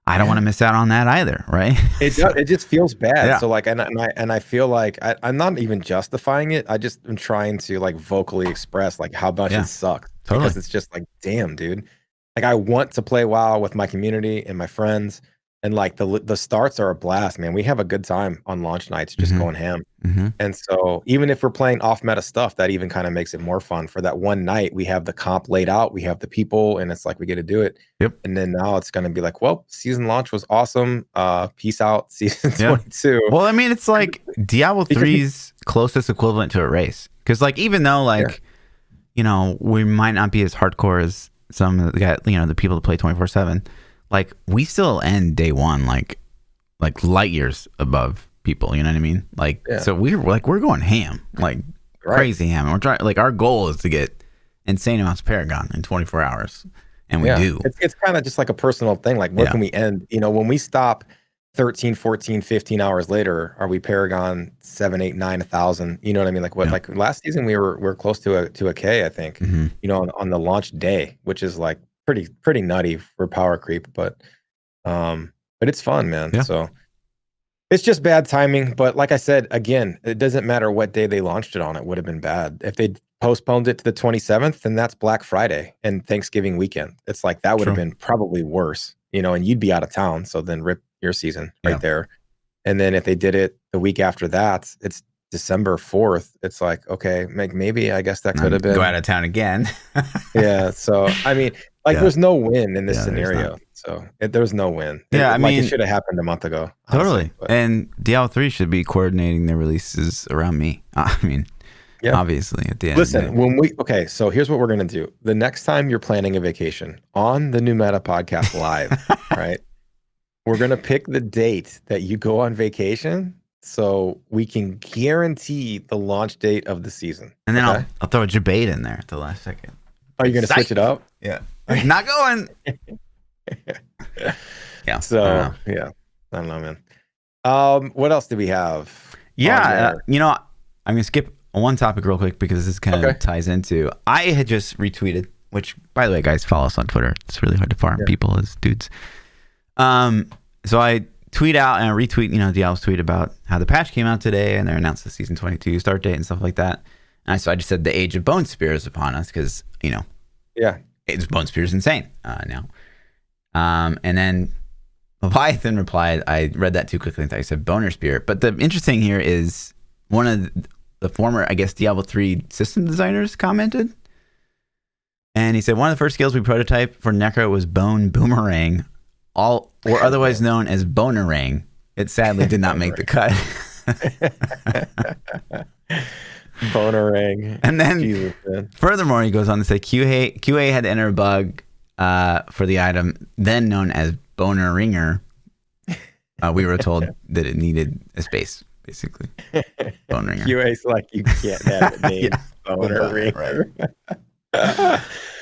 I don't want to miss out on that either, right? It just feels bad. Yeah. So like, and I feel like I'm not even justifying it. I just am trying to like vocally express like how much it sucks. Totally. Because it's just like, damn, dude. Like I want to play WoW with my community and my friends, and like the starts are a blast, man. We have a good time on launch nights, just going ham. And so even if we're playing off meta stuff, that even kind of makes it more fun. For that one night, we have the comp laid out, we have the people, and it's like we get to do it. Yep. And then now it's going to be like, well, season launch was awesome. Peace out, season 22. Well, I mean, it's like Diablo 3's closest equivalent to a race, because like even though like we might not be as hardcore as some of the people that play 24/7. Like we still end day one like light years above people. You know what I mean? Like, so we're going ham, like crazy ham. And we're trying, like, our goal is to get insane amounts of Paragon in 24 hours. And we do. It's kind of just like a personal thing. Like, where can we end? You know, when we stop 13, 14, 15 hours later, are we Paragon 7, 8, 9, 1,000? You know what I mean? Like what? Like last season, we were close to a K, I think. You know, on the launch day, which is like pretty nutty for power creep, but it's fun, man. So it's just bad timing. But like I said, again, it doesn't matter what day they launched it on. It would have been bad if they postponed it to the 27th, then that's Black Friday and Thanksgiving weekend. It's like that would have been probably worse, you know, and you'd be out of town. So then rip your season right there. And then if they did it the week after that, it's December 4th. It's like, okay, maybe I guess that could have been go out of town again. So I mean, like there's no win in this scenario. So there's no win. I mean, it should have happened a month ago. Totally. Honestly, and Diablo 3 should be coordinating their releases around me. I mean, obviously at the end. Listen, so here's what we're gonna do. The next time you're planning a vacation on the New Meta Podcast Live, right? We're gonna pick the date that you go on vacation, so we can guarantee the launch date of the season. And then I'll throw a debate in there at the last second. Are you gonna switch it up? Yeah, not going. So I don't know, man. What else do we have? You know, I'm gonna skip one topic real quick because this kind of ties into. I had just retweeted, which, by the way, guys, follow us on Twitter. It's really hard to farm people as dudes. So I tweet out and I retweet, you know, Diablo's tweet about how the patch came out today and they announced the season 22 start date and stuff like that. And so I just said the age of Bone Spear is upon us because, you know, Bone Spear is insane now. And then Leviathan replied, I read that too quickly and thought he said Boner Spear. But the interesting here is one of the former, I guess, Diablo 3 system designers commented. And he said, one of the first skills we prototyped for Necro was Bone Boomerang, or otherwise known as Bonerang. It sadly did not make the cut. Bonerang. And then, furthermore, he goes on to say, QA had to enter a bug for the item, then known as Boner Ringer. We were told that it needed a space. Basically, Bone Ringer. QA's like, you can't have it named Boner Ringer. Right.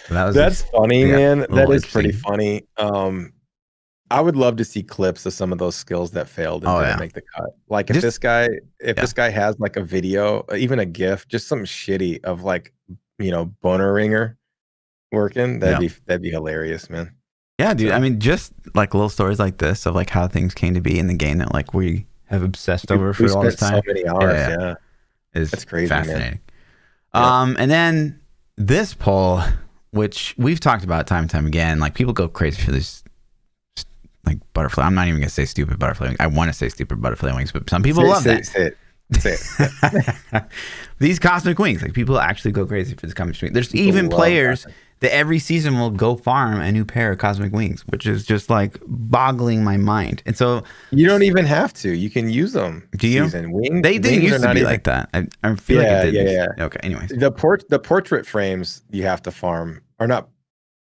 That's funny, man. That is pretty funny. I would love to see clips of some of those skills that failed and didn't make the cut. Like if this guy has like a video, even a GIF, just some shitty of like, you know, Boner Ringer working, that'd be hilarious, man. Yeah, dude. I mean, just like little stories like this of like how things came to be in the game that like we have obsessed over for all this time. So many hours, That's crazy, fascinating. Man. And then this poll, which we've talked about time and time again, like people go crazy for this, like butterfly. I'm not even gonna say stupid butterfly wings. I want to say stupid butterfly wings, but some people love that. Say it. These cosmic wings, like people actually go crazy for this cosmic wing. There's even players that every season will go farm a new pair of cosmic wings, which is just like boggling my mind. And so you don't even have to. You can use them. Do you? Wings, they didn't used to be like that. I feel like it did. Yeah. Okay. Anyways, the portrait frames you have to farm are not.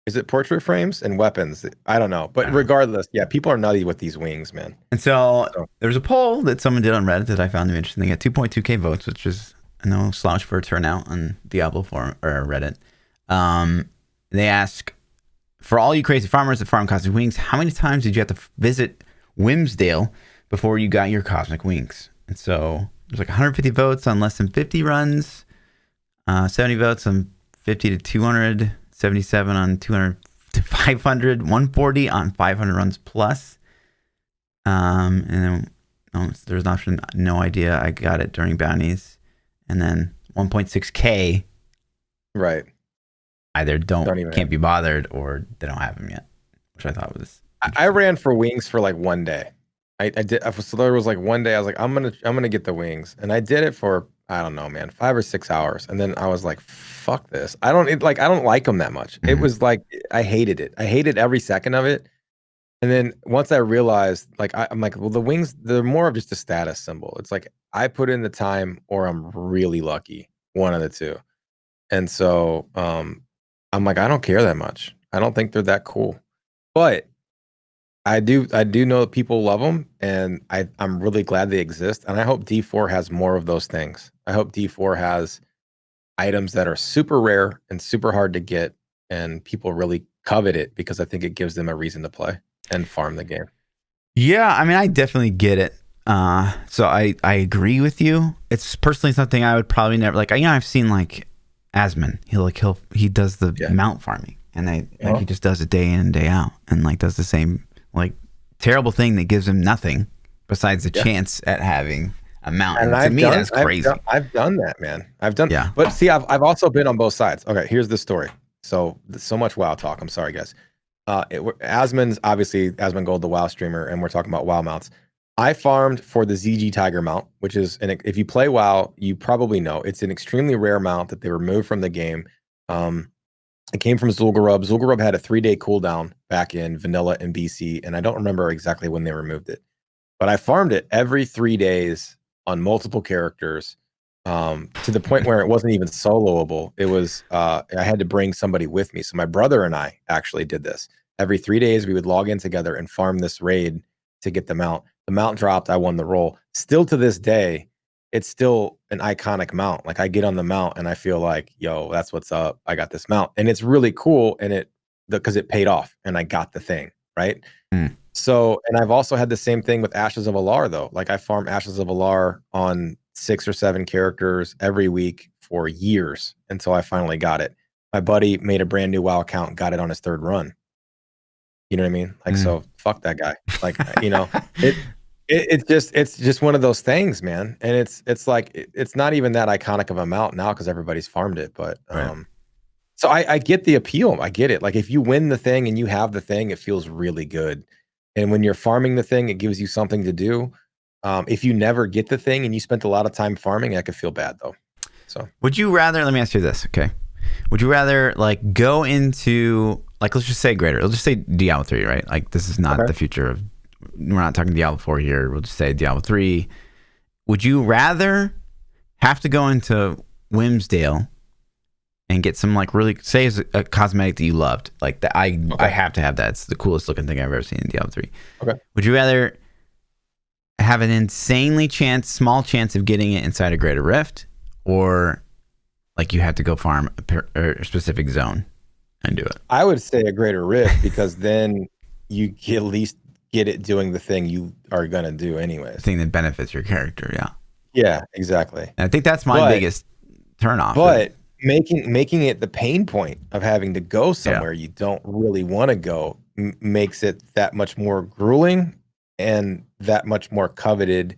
Is it portrait frames and weapons? I don't know. But regardless, people are nutty with these wings, man. And so there's a poll that someone did on Reddit that I found interesting. They got 2.2K votes, which is no slouch for a turnout on Diablo forum or Reddit. They ask, for all you crazy farmers that farm cosmic wings, how many times did you have to visit Whimsdale before you got your cosmic wings? And so there's like 150 votes on less than 50 runs, 70 votes on 50 to 200, 77 on 200 to 500, 140 on 500 runs plus. And then there's an option, no idea, I got it during bounties. And then 1.6K. Right. Either can't be bothered or they don't have them yet, which I thought was. I ran for wings for like one day. I did. So there was like one day I was like, I'm gonna get the wings, and I did it for I don't know, man, 5 or 6 hours, and then I was like, fuck this. I don't like them that much. Mm-hmm. It was like I hated it. I hated every second of it. And then once I realized, like I'm like, well, the wings, they're more of just a status symbol. It's like I put in the time or I'm really lucky, one of the two. And so I'm like, I don't care that much. I don't think they're that cool. But I do know that people love them, and I'm really glad they exist. And I hope D4 has more of those things. I hope D4 has items that are super rare and super hard to get, and people really covet it because I think it gives them a reason to play and farm the game. Yeah, I mean, I definitely get it. So I agree with you. It's personally something I would probably never like. I've seen like Asmon. He does the mount farming, and he just does it day in and day out, and like does the same like terrible thing that gives him nothing besides the chance at having a mount. And to me, that's crazy. I've done that, man. But see, I've also been on both sides. Okay, here's the story. So much WoW talk. I'm sorry, guys. Asmon Gold, the WoW streamer, and we're talking about WoW mounts. I farmed for the ZG Tiger mount, which is if you play WoW, you probably know it's an extremely rare mount that they removed from the game. It came from Zul'Gurub. Zul'Gurub had a 3-day cooldown back in vanilla and BC, and I don't remember exactly when they removed it. But I farmed it every 3 days on multiple characters, to the point where it wasn't even soloable. It was I had to bring somebody with me. So my brother and I actually did this. Every 3 days, we would log in together and farm this raid to get the mount. The mount dropped. I won the role. Still to this day, it's still an iconic mount. Like I get on the mount and I feel like, yo, that's what's up. I got this mount, and it's really cool. And because it paid off, and I got the thing right. So, and I've also had the same thing with Ashes of Alar, though. Like I farm Ashes of Alar on 6 or 7 characters every week for years until I finally got it. My buddy made a brand new WoW account and got it on his 3rd run. You know what I mean? Like, so fuck that guy. Like, it's just one of those things, man. And it's like, it's not even that iconic of a mount now because everybody's farmed it. But, so I get the appeal. I get it. Like if you win the thing and you have the thing, it feels really good. And when you're farming the thing, it gives you something to do. If you never get the thing and you spent a lot of time farming, I could feel bad though. So would you rather, let me ask you this, okay? Would you rather like go into, like, let's just say greater, let's just say Diablo 3, right? Like this is not the future of, we're not talking Diablo 4 here. We'll just say Diablo 3. Would you rather have to go into Whimsdale and get some like really, say it's a cosmetic that you loved, like that I have to have that. It's the coolest looking thing I've ever seen in Diablo 3. Okay. Would you rather have an insanely small chance of getting it inside a Greater Rift, or like you have to go farm a specific zone and do it? I would say a Greater Rift because then you at least get it doing the thing you are gonna do anyways. The thing that benefits your character, yeah. Yeah, exactly. And I think that's my biggest turnoff. But making it the pain point of having to go somewhere you don't really want to go makes it that much more grueling and that much more coveted.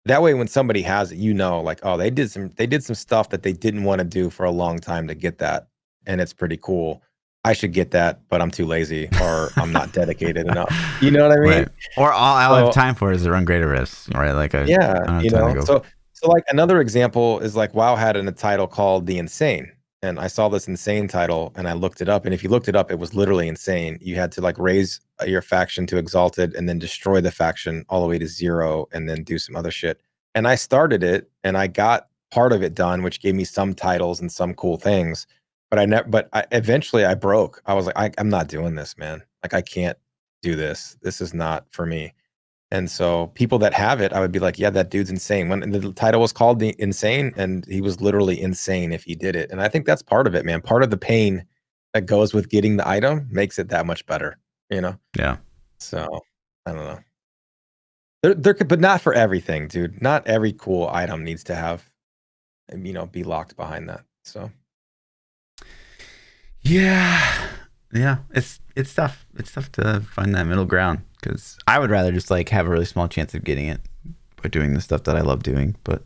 That way when somebody has it, like, oh, they did some stuff that they didn't want to do for a long time to get that, and it's pretty cool. I should get that, but I'm too lazy or I'm not dedicated enough. You know what I mean? Right. Or all I have time for is to run Greater Rifts, right? Like So like another example is like WoW had a title called The Insane, and I saw this Insane title and I looked it up, and if you looked it up, it was literally insane. You had to like raise your faction to Exalted and then destroy the faction all the way to 0 and then do some other shit. And I started it and I got part of it done, which gave me some titles and some cool things. But eventually I broke. I was like, I'm not doing this, man. Like I can't do this. This is not for me. And so people that have it, I would be like, yeah, that dude's insane. When the title was called The Insane, and he was literally insane if he did it. And I think that's part of it, man. Part of the pain that goes with getting the item makes it that much better, Yeah. So I don't know. There could, but not for everything, dude. Not every cool item needs to have, be locked behind that. So. Yeah, it's tough. It's tough to find that middle ground because I would rather just like have a really small chance of getting it by doing the stuff that I love doing. But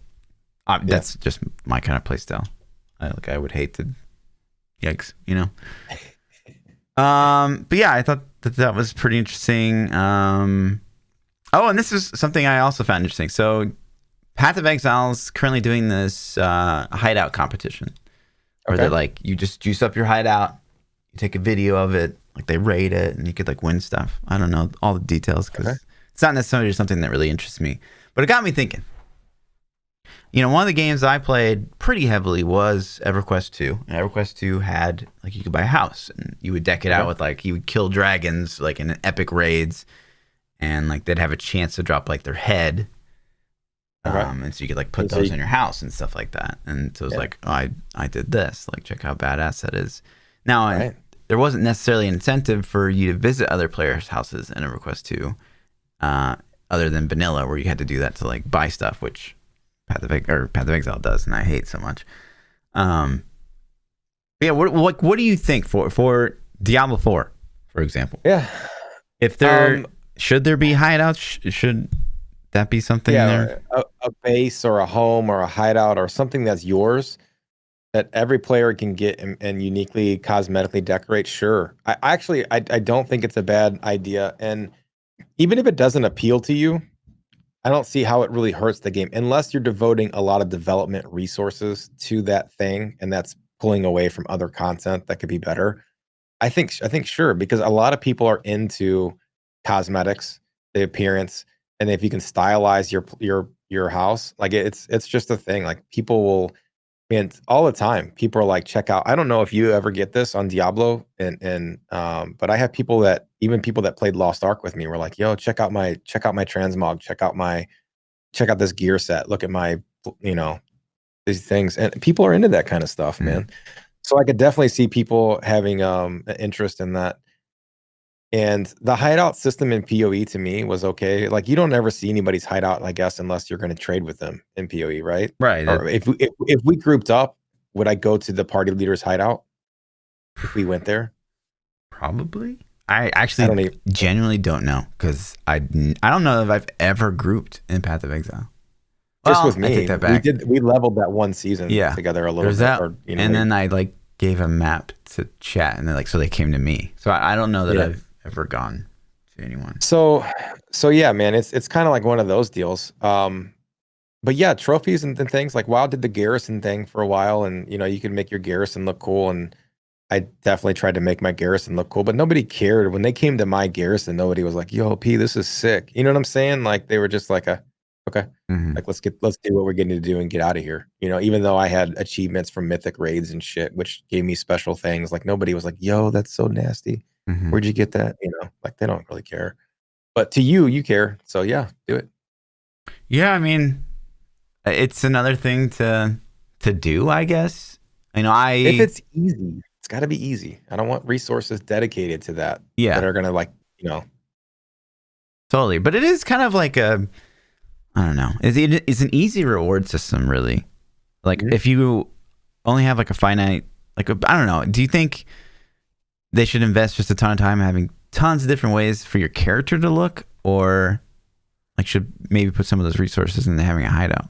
that's just my kind of play style. I would hate to, yikes, But yeah, I thought that was pretty interesting. And this is something I also found interesting. So, Path of Exile's currently doing this hideout competition. Or they're like, you just juice up your hideout, you take a video of it, like they rate it, and you could like win stuff. I don't know all the details because it's not necessarily something that really interests me. But it got me thinking. one of the games I played pretty heavily was EverQuest 2. And EverQuest 2 had, like, you could buy a house and you would deck it out with, like, you would kill dragons, like, in epic raids. And, like, they'd have a chance to drop, like, their head. And so you could, like, put those in your house and stuff like that. And so it was like, oh, I did this. Like, check how badass that is. Now, there wasn't necessarily an incentive for you to visit other players' houses in EverQuest 2, other than vanilla, where you had to do that to, like, buy stuff, which Path of Exile does, and I hate so much. Yeah, what do you think for Diablo 4, for example? Yeah. If there should there be hideouts? Should that be something there? A base or a home or a hideout or something that's yours that every player can get and uniquely cosmetically decorate. Sure. I don't think it's a bad idea. And even if it doesn't appeal to you, I don't see how it really hurts the game unless you're devoting a lot of development resources to that thing and that's pulling away from other content that could be better. I think sure, because a lot of people are into cosmetics, the appearance, and if you can stylize your house, like it's just a thing. Like people will, man, all the time. People are like, check out. I don't know if you ever get this on Diablo, but I have people that played Lost Ark with me were like, yo, check out my transmog, check out this gear set. Look at my, these things, and people are into that kind of stuff, man. So I could definitely see people having an interest in that. And the hideout system in PoE to me was okay. Like you don't ever see anybody's hideout, I guess, unless you're going to trade with them in PoE, right? Right. Or if we grouped up, would I go to the party leader's hideout if we went there? Probably. I actually genuinely don't know because I don't know if I've ever grouped in Path of Exile. Just with me, I take that back. We leveled that one season together a little bit. That, then I like gave a map to chat, and so they came to me. So I don't know that I've ever gone to anyone. So yeah, man, it's kind of like one of those deals. But yeah, trophies and things like WoW did the garrison thing for a while, and you can make your garrison look cool. And I definitely tried to make my garrison look cool, but nobody cared when they came to my garrison. Nobody was like, "Yo, P, this is sick." You know what I'm saying? Like they were just like, "Okay, like let's do what we're getting to do and get out of here." Even though I had achievements from mythic raids and shit, which gave me special things. Like nobody was like, "Yo, that's so nasty. Where'd you get that?" Like they don't really care. But to you care. So yeah, do it. Yeah, I mean, it's another thing to do, I guess. If it's easy, it's got to be easy. I don't want resources dedicated to that. Yeah, that are gonna Totally, but it is kind of like I don't know. It's an easy reward system, really. Like if you only have like a finite, I don't know. Do you think they should invest just a ton of time having tons of different ways for your character to look, or like should maybe put some of those resources into having a hideout?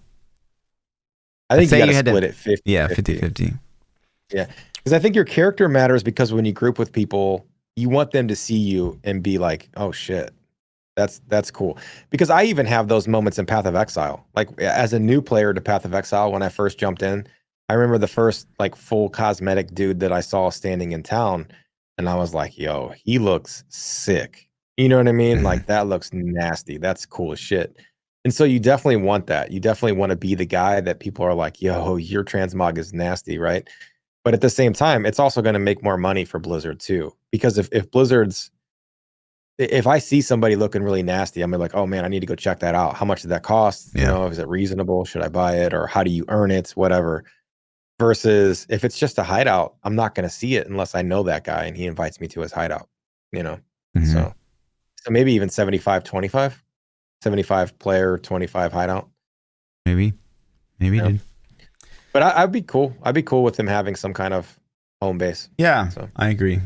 I think you got to split it 50. Yeah, 50-50. Yeah, because I think your character matters because when you group with people, you want them to see you and be like, "Oh shit, that's cool." Because I even have those moments in Path of Exile. Like as a new player to Path of Exile, when I first jumped in, I remember the first like full cosmetic dude that I saw standing in town, and I was like, "Yo, he looks sick." You know what I mean? Like that looks nasty. That's cool as shit. And so you definitely want that. You definitely want to be the guy that people are like, "Yo, your transmog is nasty," right? But at the same time, it's also going to make more money for Blizzard too. Because if Blizzard's, if I see somebody looking really nasty, I'm like, "Oh man, I need to go check that out. How much did that cost? Is it reasonable? Should I buy it? Or how do you earn it? Whatever." Versus if it's just a hideout, I'm not going to see it unless I know that guy and he invites me to his hideout. So maybe even 75-25, 75 player, 25 hideout. Maybe, dude. But I'd be cool. I'd be cool with him having some kind of home base. Yeah, so. I agree.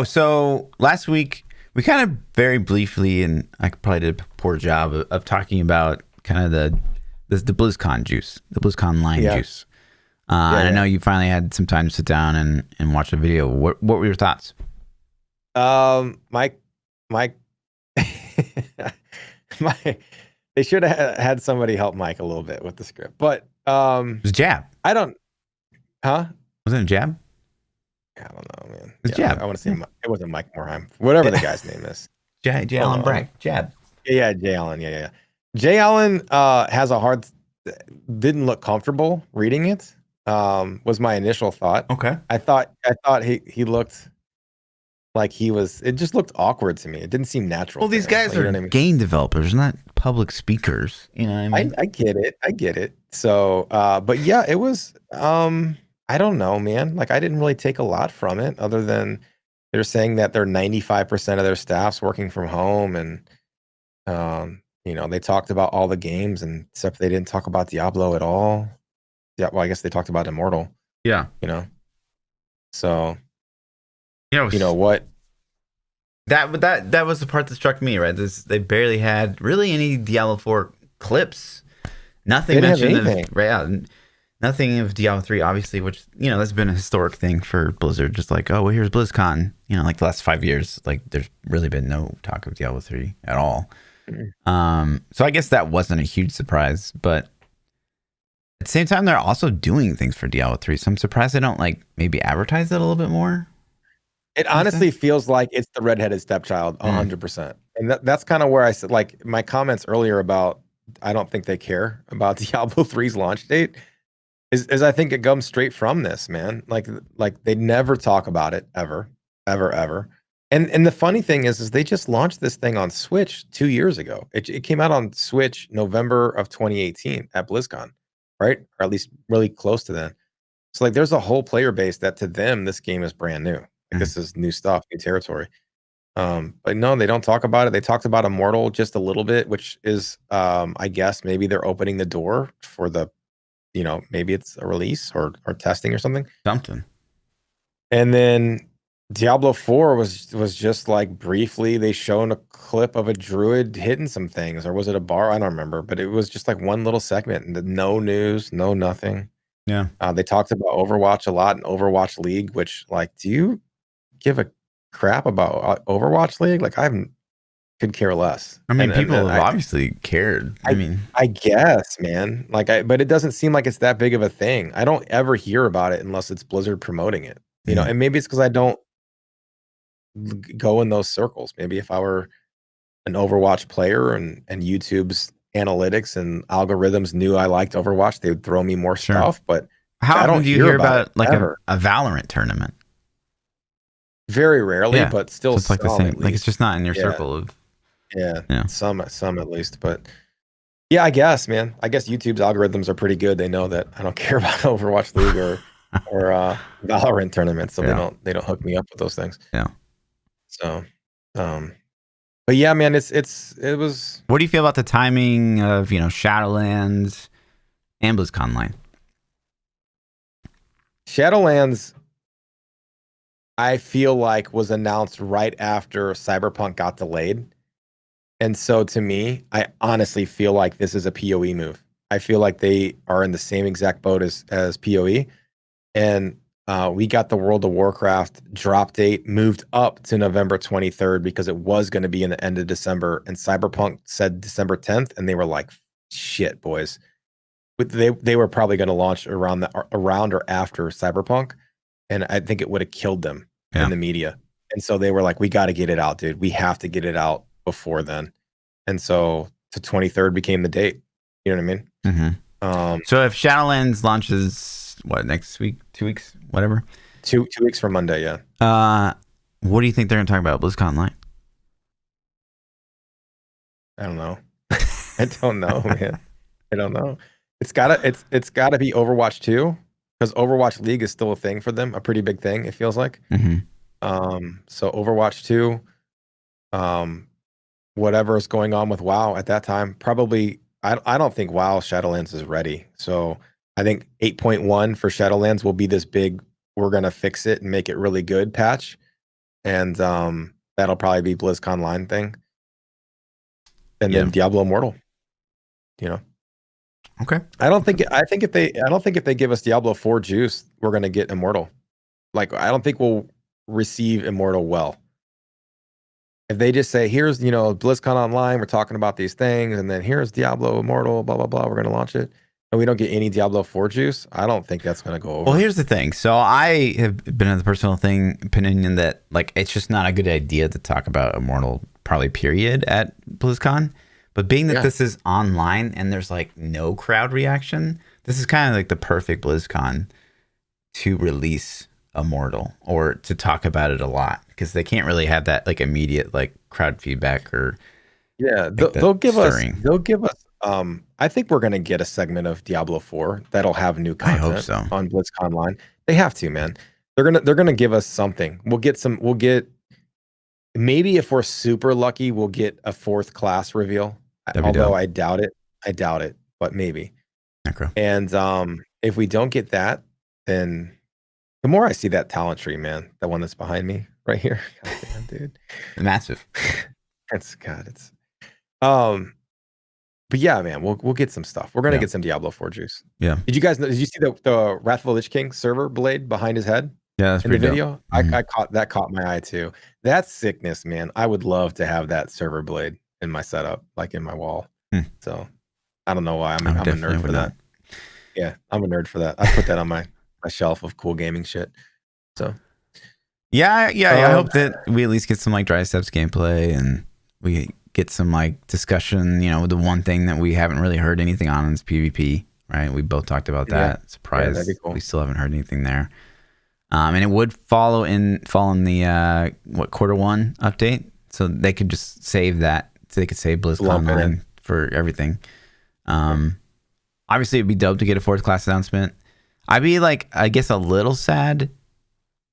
So last week we kind of very briefly, and I probably did a poor job of talking about kind of the BlizzCon juice, the BlizzConline juice. And I know you finally had some time to sit down and watch the video. What were your thoughts? Mike, they should have had somebody help Mike a little bit with the script, but it was Jab. I don't, wasn't it Jab? I don't know, man. It's Jab. I want to say it wasn't Mike Morheim, whatever the guy's name is. Jalen Bragg. Jab. Yeah, Jay Allen. Yeah. Jay Allen didn't look comfortable reading it. Was my initial thought. Okay. I thought he looked like it just looked awkward to me. It didn't seem natural. Well, these guys are game developers, not public speakers. You know what I mean? I get it. So, but yeah, it was, I don't know, man. Like, I didn't really take a lot from it other than they're saying that they're 95% of their staff's working from home. And, they talked about all the games and except they didn't talk about Diablo at all. Yeah. Well, I guess they talked about Immortal. Yeah. So, you know what? That was the part that struck me, right? They barely had really any Diablo 4 clips. Nothing mentioned nothing of Diablo 3, obviously, which, that's been a historic thing for Blizzard. Just like, oh, well, here's BlizzCon. Like the last 5 years, like there's really been no talk of Diablo 3 at all. Mm-hmm. So I guess that wasn't a huge surprise, but at the same time, they're also doing things for Diablo 3. So I'm surprised they don't maybe advertise it a little bit more. It honestly feels like it's the redheaded stepchild, 100%. And that's kind of where I said, like, my comments earlier about I don't think they care about Diablo 3's launch date is I think it comes straight from this, man. Like they never talk about it ever. And the funny thing is they just launched this thing on Switch 2 years ago. It came out on Switch November of 2018 at BlizzCon, right? Or at least really close to then. So like there's a whole player base that to them this game is brand new. Like, this is new stuff, new territory. But no, they don't talk about it. They talked about Immortal just a little bit, which is, I guess maybe they're opening the door for the, maybe it's a release or testing or something. And then Diablo 4 was just like briefly they shown a clip of a druid hitting some things, or was it a bar? I don't remember, but it was just like one little segment and no news, no nothing. Yeah. They talked about Overwatch a lot and Overwatch League, which do you give a crap about Overwatch League? Like could care less. I mean, people have obviously cared. I guess, man. But it doesn't seem like it's that big of a thing. I don't ever hear about it unless it's Blizzard promoting it. And maybe it's because I don't go in those circles. Maybe if I were an Overwatch player and YouTube's analytics and algorithms knew I liked Overwatch, they would throw me more stuff. But how often do you hear about like a Valorant tournament? Very rarely, but still, so it's like the same. Like it's just not in your circle of. Some at least, but yeah, I guess, man. I guess YouTube's algorithms are pretty good. They know that I don't care about Overwatch League or Valorant tournaments, so they don't hook me up with those things. Yeah. So, but yeah, man, it was. What do you feel about the timing of Shadowlands and BlizzConline? Shadowlands, I feel like was announced right after Cyberpunk got delayed. And so to me, I honestly feel like this is a PoE move. I feel like they are in the same exact boat as PoE. And we got the World of Warcraft drop date moved up to November 23rd because it was going to be in the end of December. And Cyberpunk said December 10th. And they were like, shit, boys. They were probably going to launch around or after Cyberpunk. And I think it would have killed them in the media. And so they were like, we got to get it out, dude. We have to get it out before then. And so the 23rd became the date. You know what I mean? Mm-hmm. So if Shadowlands launches, next week, 2 weeks, whatever? 2 weeks from Monday, yeah. What do you think they're going to talk about BlizzConline? I don't know. I don't know, man. I don't know. It's gotta be Overwatch 2. Because Overwatch League is still a thing for them, a pretty big thing, it feels like. Mm-hmm. So Overwatch 2, whatever is going on with WoW at that time, probably, I don't think WoW Shadowlands is ready. So I think 8.1 for Shadowlands will be this big, we're going to fix it and make it really good patch. And that'll probably be BlizzConline thing. And then Diablo Immortal, Okay. I don't think if they give us Diablo 4 juice, we're gonna get Immortal. Like, I don't think we'll receive Immortal well. If they just say, here's BlizzCon Online, we're talking about these things, and then here's Diablo Immortal, blah blah blah, we're gonna launch it, and we don't get any Diablo 4 juice, I don't think that's gonna go over. Well, here's the thing. So I have been in the personal opinion that like it's just not a good idea to talk about Immortal probably period at BlizzCon. But being that this is online and there's like no crowd reaction, this is kind of like the perfect BlizzCon to release Immortal or to talk about it a lot, because they can't really have that like immediate like crowd feedback or they'll give us I think we're gonna get a segment of Diablo 4 that'll have new content. I hope so. On BlizzConline. They have to, man. They're gonna give us something. We'll get maybe, if we're super lucky, we'll get a 4th class reveal. Although I doubt it, but maybe. Okay. And if we don't get that, then the more I see that talent tree, man, the one that's behind me right here, goddamn, dude, massive. It's but yeah, man, we'll get some stuff. We're gonna get some Diablo 4 juice. Yeah. Did you see the Wrath of the Lich King server blade behind his head? Yeah, that's in the video. Dope. Mm-hmm. I caught my eye too. That's sickness, man. I would love to have that server blade in my setup, like in my wall. So I don't know why I'm a nerd for that. Yeah, I'm a nerd for that. I put that on my shelf of cool gaming shit. So I hope that we at least get some like Dry Steps gameplay and we get some like discussion. You know, the one thing that we haven't really heard anything on is PvP, right? We both talked about that. Surprise, that'd be cool. We still haven't heard anything there. And it would fall in the Q1 update, so they could just save that. So they could save BlizzConline for everything. Obviously, it'd be dope to get a 4th class announcement. I'd be like, I guess, a little sad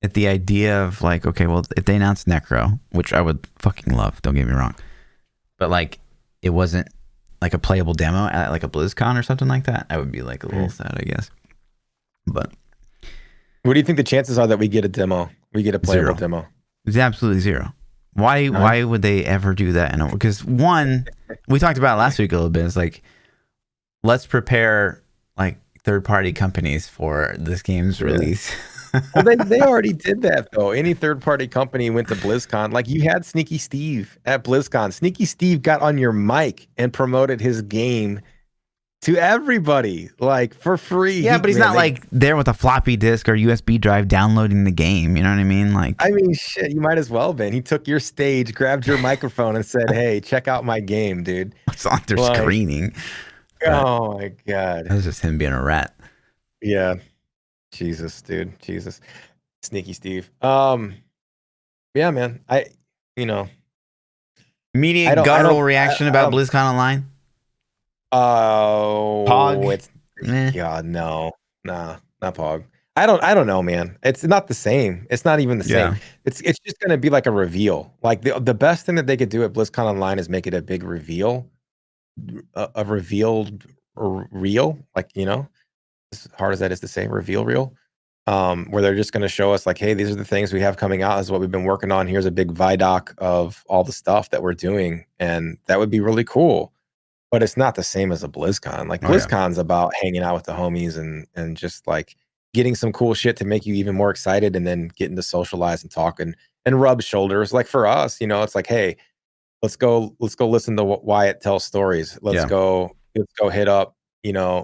at the idea of like, okay, well, if they announced Necro, which I would fucking love, don't get me wrong, but like it wasn't like a playable demo at like a BlizzCon or something like that, I would be like a little sad, I guess. But what do you think the chances are that we get a demo? We get a playable demo? It's absolutely 0. Why would they ever do that? Because one, we talked about it last week a little bit. It's like, let's prepare like third-party companies for this game's release. Well, they already did that though. Any third-party company went to BlizzCon. Like you had Sneaky Steve at BlizzCon. Sneaky Steve got on your mic and promoted his game to everybody, like for free. Yeah, but he's not like there with a floppy disk or USB drive downloading the game. You know what I mean? Like, I mean, shit, you might as well been. He took your stage, grabbed your microphone, and said, "Hey, check out my game, dude." It's like they're screening. Oh my god, that was just him being a rat. Yeah, Jesus, dude, Jesus, Sneaky Steve. Yeah, man, immediate guttural reaction about BlizzCon Online. Oh, Pog. God, no, nah, not Pog. I don't know, man. It's not the same. It's not even the same. It's just gonna be like a reveal. Like the best thing that they could do at BlizzCon Online is make it a big reveal, a revealed reel. Like, as hard as that is to say, reveal reel. Where they're just gonna show us like, hey, these are the things we have coming out. This is what we've been working on. Here's a big Vidoc of all the stuff that we're doing, and that would be really cool. But it's not the same as a BlizzCon. Like BlizzCon's about hanging out with the homies and just like getting some cool shit to make you even more excited, and then getting to socialize and talk and rub shoulders. Like for us, it's like, hey, let's go listen to Wyatt tell stories. Let's go hit up,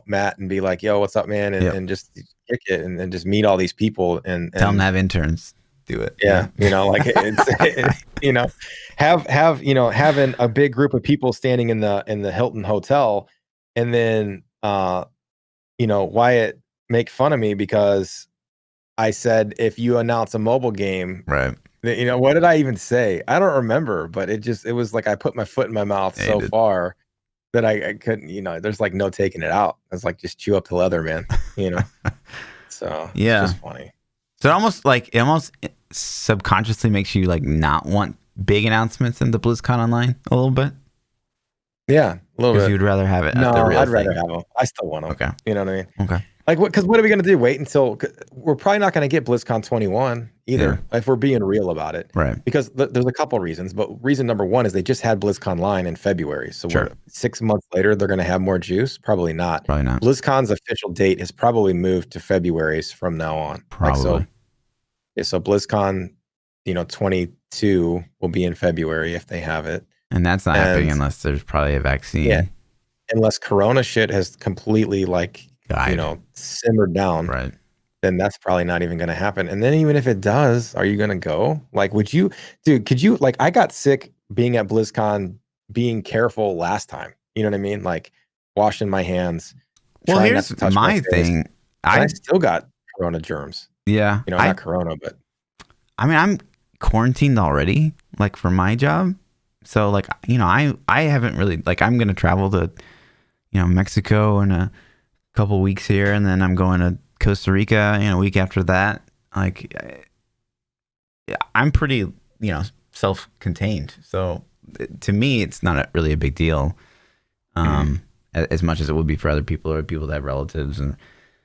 Matt and be like, yo, what's up, man? And just kick it and just meet all these people and tell them to have interns. Do it. Yeah. Like having a big group of people standing in the Hilton hotel, and then Wyatt make fun of me because I said, if you announce a mobile game, right? What did I even say? I don't remember, but it was like I put my foot in my mouth so far that I couldn't, there's like no taking it out. I was like, just chew up the leather, man. So yeah, it's just funny. So it almost subconsciously makes you like not want big announcements in the BlizzCon Online a little bit. Yeah, a little bit. Because you'd rather have it. No, I'd rather have them. I still want them. Okay. You know what I mean? Okay. Like, because what are we going to do? Wait until we're probably not going to get BlizzCon 21 either, if we're being real about it. Right. Because there's a couple reasons, but reason number one is they just had BlizzConline in February. So 6 months later, they're going to have more juice? Probably not. Probably not. BlizzCon's official date has probably moved to February's from now on. Probably. So BlizzCon, 22 will be in February if they have it. And that's not happening unless there's probably a vaccine. Yeah. Unless Corona shit has completely simmered down. Right. Then that's probably not even going to happen. And then even if it does, are you going to go? Like, would you, dude, could you, like, I got sick being at BlizzCon, being careful last time. You know what I mean? Like washing my hands. Well, trying not here's to touch my face. thing. I still got corona germs. Yeah. You know, not corona, but I mean, I'm quarantined already, like for my job. So like, you know, I haven't really, like, I'm going to travel to, you know, Mexico in a couple weeks here, and then I'm going to Costa Rica, you know, a week after that. Like, I'm pretty, you know, self-contained. So to me, it's not really a big deal, as much as it would be for other people or people that have relatives and,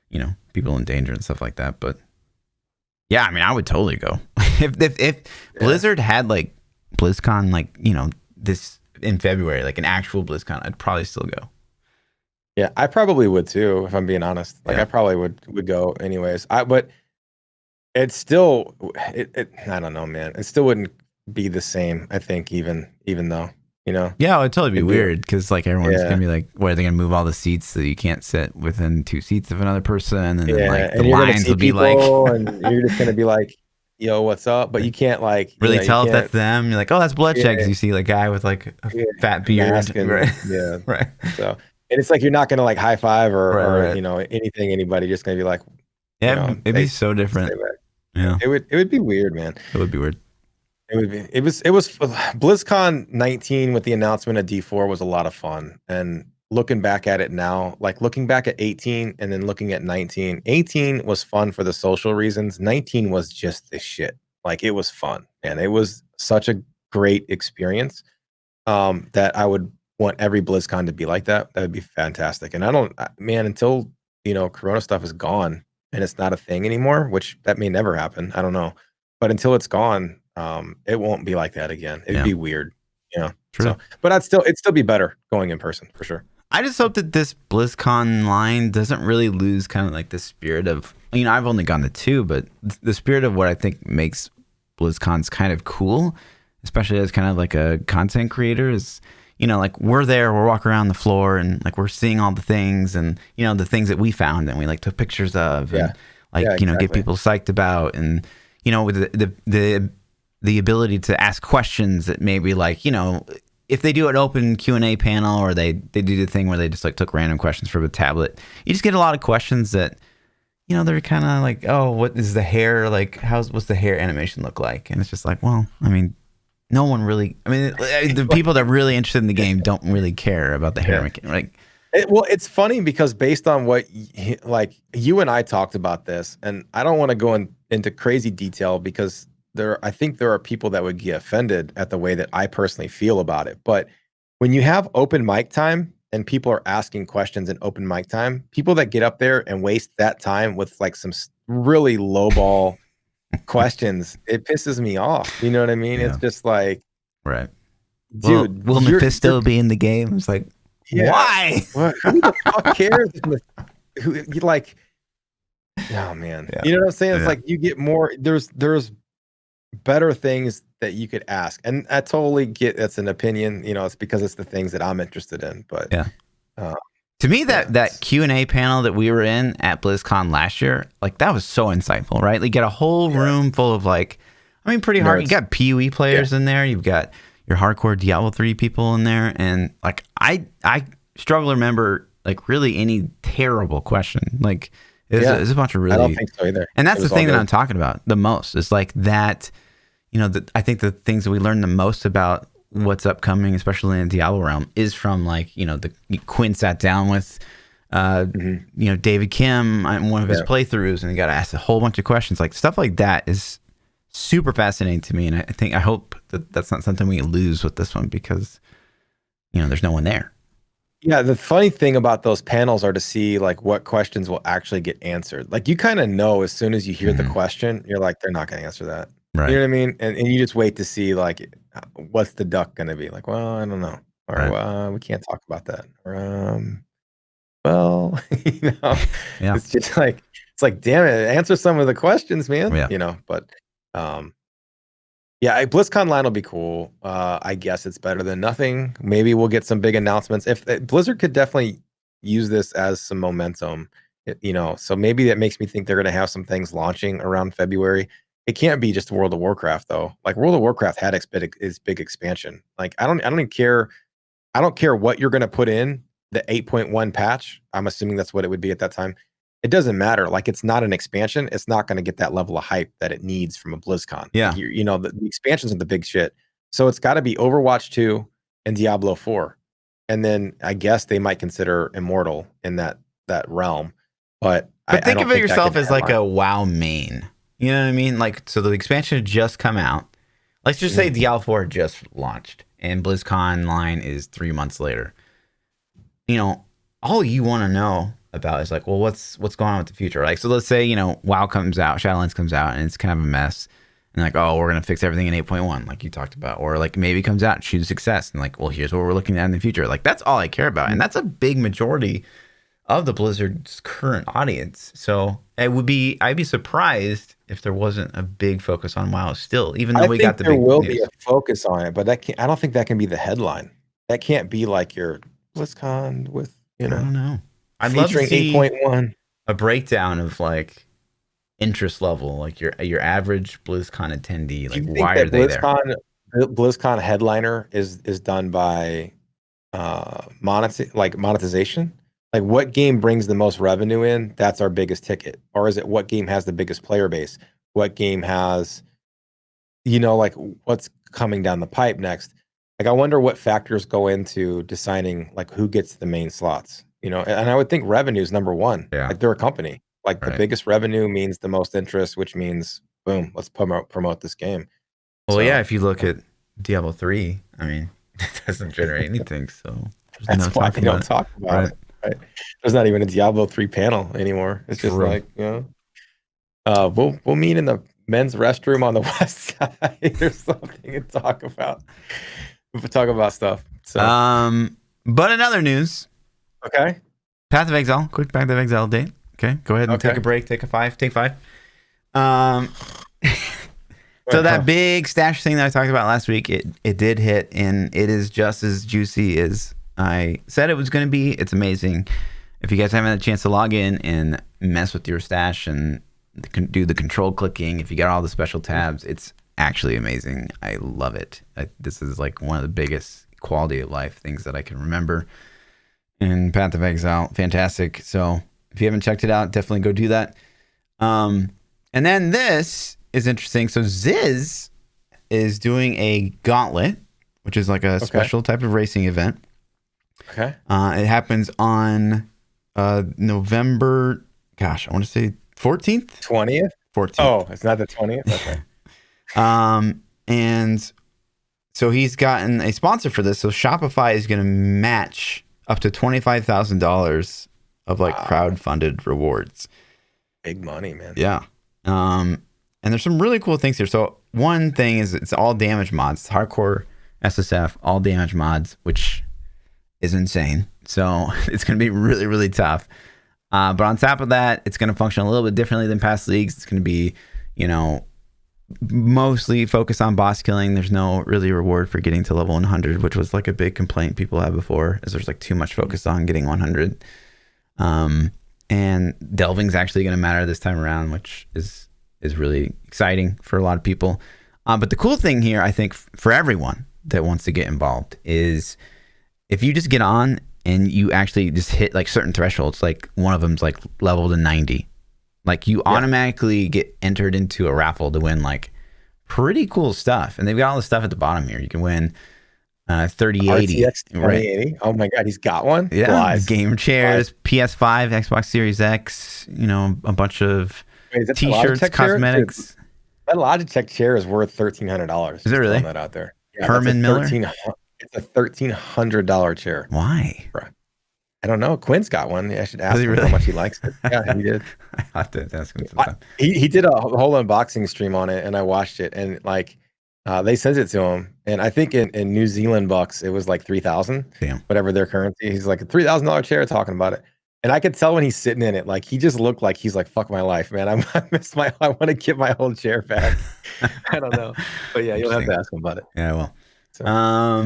you know, people in danger and stuff like that. But yeah, I mean, I would totally go. if Blizzard had like BlizzCon, like, you know, this in February, like an actual BlizzCon, I'd probably still go. Yeah, I probably would too, if I'm being honest. Like, I probably would go anyways. But it's still, I don't know, man. It still wouldn't be the same, I think, even though, you know. Yeah, it would totally be weird because like everyone's gonna be like, what, are they gonna move all the seats so you can't sit within 2 seats of another person? And then like the lines will be like, and you're just gonna be like, yo, what's up? But you can't like really tell if that's them. You're like, oh, that's Bloodshed, because you see like a guy with like a fat beard, right? Yeah, right. So, and it's like you're not gonna like high five or you know, anybody. Just gonna be like, yeah, you know, it'd be so different. Yeah, it would be weird, man. It would be weird. It was BlizzCon 19 with the announcement of D4 was a lot of fun. And looking back at it now, like looking back at 18 and then looking at 19, 18 was fun for the social reasons. 19 was just the shit. Like, it was fun, and it was such a great experience that I would want every BlizzCon to be like that. That would be fantastic. And until, you know, Corona stuff is gone and it's not a thing anymore, which that may never happen. I don't know. But until it's gone, it won't be like that again. It'd be weird, you know. True. So, but it'd still be better going in person for sure. I just hope that this BlizzCon line doesn't really lose kind of like the spirit of, you know, I've only gone to 2, but the spirit of what I think makes BlizzCons kind of cool, especially as kind of like a content creator, is, you know, like we're walking around the floor and like we're seeing all the things and, you know, the things that we found and we like took pictures of and like, you know, get people psyched about, and, you know, with the ability to ask questions that maybe like, you know, if they do an open Q&A panel or they do the thing where they just like took random questions from a tablet, you just get a lot of questions that, you know, they're kind of like, oh, what is the hair like? What's the hair animation look like? And it's just like, well, I mean, no one really, I mean, the people that are really interested in the game don't really care about the hair mechanic. Like, well, it's funny because based on what like you and I talked about this, and I don't want to go into crazy detail because I think there are people that would get offended at the way that I personally feel about it. But when you have open mic time and people are asking questions in open mic time, people that get up there and waste that time with like some really lowball questions, it pisses me off. You know what I mean? It's just like, right, dude, will Mephisto be in the game? It's like, why? Well, who the fuck cares? Who you like? Oh man, you know what I'm saying? It's like you get more. There's better things that you could ask, and I totally get that's an opinion. You know, it's because it's the things that I'm interested in. But to me, that Q&A panel that we were in at BlizzCon last year, like that was so insightful, right? Like, you get a whole room full of like, I mean, pretty hard. You got PoE players in there. You've got your hardcore Diablo 3 people in there, and like I struggle to remember like really any terrible question. Like, it's a bunch of really. I don't think so either. And that's the thing that I'm talking about the most. It's like that. You know, I think the things that we learn the most about what's upcoming, especially in the Diablo realm, is from like, you know, Quinn sat down with, you know, David Kim on one of his playthroughs, and he got asked a whole bunch of questions. Like, stuff like that is super fascinating to me, and I hope that that's not something we lose with this one because, you know, there's no one there. Yeah, the funny thing about those panels are to see like what questions will actually get answered. Like, you kind of know as soon as you hear the question, you're like, they're not going to answer that. Right. You know what I mean? And you just wait to see like what's the duck going to be like. Well, I don't know, or we can't talk about that. Or well, you know, it's just like damn it, answer some of the questions, man. You know, but yeah, BlizzCon line will be cool. I guess it's better than nothing. Maybe we'll get some big announcements. If Blizzard could definitely use this as some momentum, you know, so maybe that makes me think they're going to have some things launching around February. It can't be just World of Warcraft though. Like World of Warcraft had its big expansion. Like I don't even care. I don't care what you're gonna put in the 8.1 patch. I'm assuming that's what it would be at that time. It doesn't matter. Like it's not an expansion. It's not going to get that level of hype that it needs from a BlizzCon. Yeah. Like you know, the expansions are the big shit. So it's got to be Overwatch 2 and Diablo 4. And then I guess they might consider Immortal in that realm. But think of it yourself as like a WoW main. You know what I mean? Like, so the expansion had just come out. Let's just say Diablo 4 just launched and BlizzConline is 3 months later. You know, all you want to know about is like, well, what's going on with the future? Like, so let's say, you know, WoW comes out, Shadowlands comes out, and it's kind of a mess. And like, oh, we're going to fix everything in 8.1, like you talked about. Or like maybe comes out and choose success. And like, well, here's what we're looking at in the future. Like, that's all I care about. And that's a big majority of the Blizzard's current audience. So I'd be surprised if there wasn't a big focus on WoW still, even though we got the big news. There will be a focus on it, but I don't think that can be the headline. That can't be like your BlizzCon with, you know. I don't know. I'd love to see 8.1. A breakdown of like interest level, like your average BlizzCon attendee. Like, why are they there? BlizzCon headliner is done by monetization. Like, what game brings the most revenue in? That's our biggest ticket. Or is it what game has the biggest player base? What game has, you know, like what's coming down the pipe next? Like, I wonder what factors go into deciding like who gets the main slots. You know, and I would think revenue is number one. Yeah. Like they're a company. Like the biggest revenue means the most interest, which means boom, let's promote this game. Well, yeah, if you look at Diablo 3, I mean, it doesn't generate anything, so that's why they don't talk about it. Right? There's not even a Diablo 3 panel anymore. It's just like, you know, we'll meet in the men's restroom on the west side or something and talk about stuff. So, but in other news, okay, Path of Exile, quick Path of Exile date. Okay, go ahead and take a break. Take 5. So that big stash thing that I talked about last week, it did hit, and it is just as juicy as I said it was going to be. It's amazing. If you guys haven't had a chance to log in and mess with your stash and do the control clicking, if you got all the special tabs, it's actually amazing. I love it. This is like one of the biggest quality of life things that I can remember. And Path of Exile, fantastic. So if you haven't checked it out, definitely go do that. And then this is interesting. So Ziz is doing a Gauntlet, which is like a special type of racing event. Okay. It happens on November, gosh, I want to say 14th? 20th? 14th. Oh, it's not the 20th? Okay. And so he's gotten a sponsor for this. So Shopify is going to match up to $25,000 of like crowd-funded rewards. Big money, man. Yeah. And there's some really cool things here. So one thing is it's all damage mods. It's hardcore SSF, all damage mods, which is insane. So it's going to be really, really tough. But on top of that, it's going to function a little bit differently than past leagues. It's going to be, you know, mostly focused on boss killing. There's no really reward for getting to level 100, which was like a big complaint people had before, is there's like too much focus on getting 100. And delving's actually going to matter this time around, which is really exciting for a lot of people. But the cool thing here, I think, for everyone that wants to get involved is if you just get on and you actually just hit like certain thresholds, like one of them's like level to 90, like you automatically get entered into a raffle to win like pretty cool stuff. And they've got all the stuff at the bottom here. You can win 3080. RTX 2080. Right? Oh my God, he's got one? Yeah. Live. Game chairs, PS5, Xbox Series X, you know, a bunch of t-shirts, cosmetics. Dude, that Logitech chair is worth $1,300. Is it really? That out there. Yeah, Herman Miller? It's a $1,300 chair. Why? I don't know. Quinn's got one. I should ask him how much he likes it. Yeah, he did. I have to ask him sometime. He did a whole unboxing stream on it, and I watched it. And like, they sent it to him, and I think in New Zealand bucks it was like 3,000. Damn. Whatever their currency. He's like a $3,000 chair talking about it, and I could tell when he's sitting in it, like he just looked like he's like, "Fuck my life, man. I want to get my whole chair back." I don't know, but yeah, you'll have to ask him about it. Yeah, well. So. I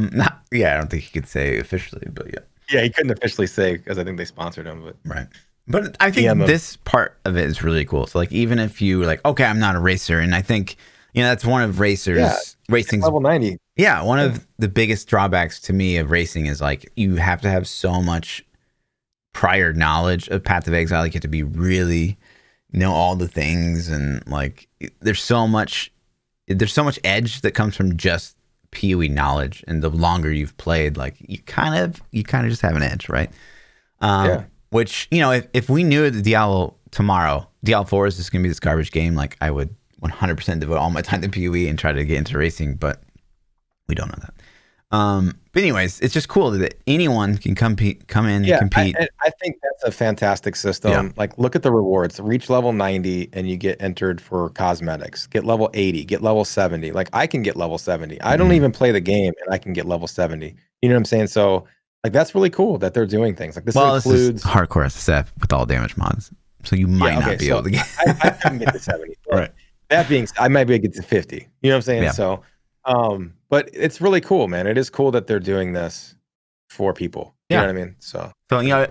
don't think he could say officially, but yeah. Yeah, he couldn't officially say because I think they sponsored him, but right. But I think PM this part of it is really cool. So like, even if you like, okay, I'm not a racer, and I think that's one of racing's level 90. Yeah, one of the biggest drawbacks to me of racing is like you have to have so much prior knowledge of Path of Exile. Like you have to be really know all the things, and like there's so much edge that comes from just PoE knowledge. And the longer you've played, like you kind of just have an edge, right? Which, if we knew the Diablo tomorrow, Diablo 4 is just going to be this garbage game, like I would 100% devote all my time to PoE and try to get into racing, but we don't know that. But anyways, it's just cool that anyone can come in and compete. I think that's a fantastic system. Yeah. Like, look at the rewards. Reach level 90 and you get entered for cosmetics. Get level 80, get level 70. Like, I can get level 70. I don't even play the game and I can get level 70. You know what I'm saying? So, like, that's really cool that they're doing things. Like, this includes... This is hardcore SSF with all damage mods. So you might not be able to get... I couldn't get to 70. Right. That being said, I might be able to get to 50. You know what I'm saying? Yeah. So... but it's really cool, man. It is cool that they're doing this for people. You know what I mean? So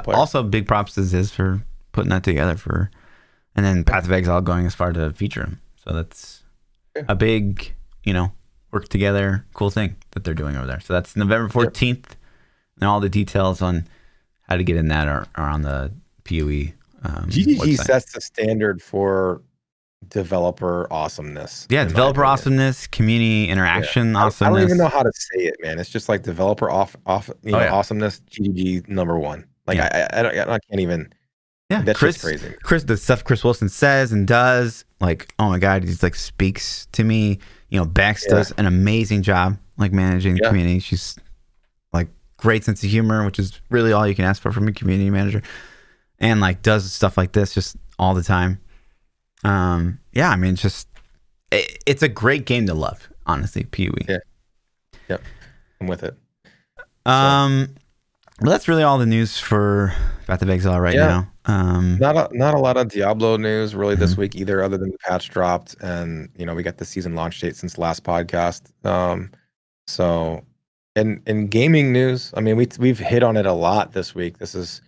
also big props to Ziz for putting that together and then Path of Exile going as far to feature him. So that's a big, work together, cool thing that they're doing over there. So that's November 14th, and all the details on how to get in that are on the PoE GDG website. Sets the standard for developer awesomeness. Yeah, developer awesomeness, community interaction awesomeness. I don't even know how to say it, man. It's just like developer awesomeness. GDG #1. Like I can't even. Yeah, that's just crazy. The stuff Chris Wilson says and does, like, oh my god, he's like speaks to me. Bex does an amazing job, like managing the community. She's like great sense of humor, which is really all you can ask for from a community manager, and like does stuff like this just all the time. I mean, it's a great game to love, honestly, PoE. Yep, I'm with it. Well, that's really all the news for Path of Exile right now. Not a lot of Diablo news really this week either, other than the patch dropped, and we got the season launch date since last podcast. So in gaming news, I mean, we've hit on it a lot this week. This is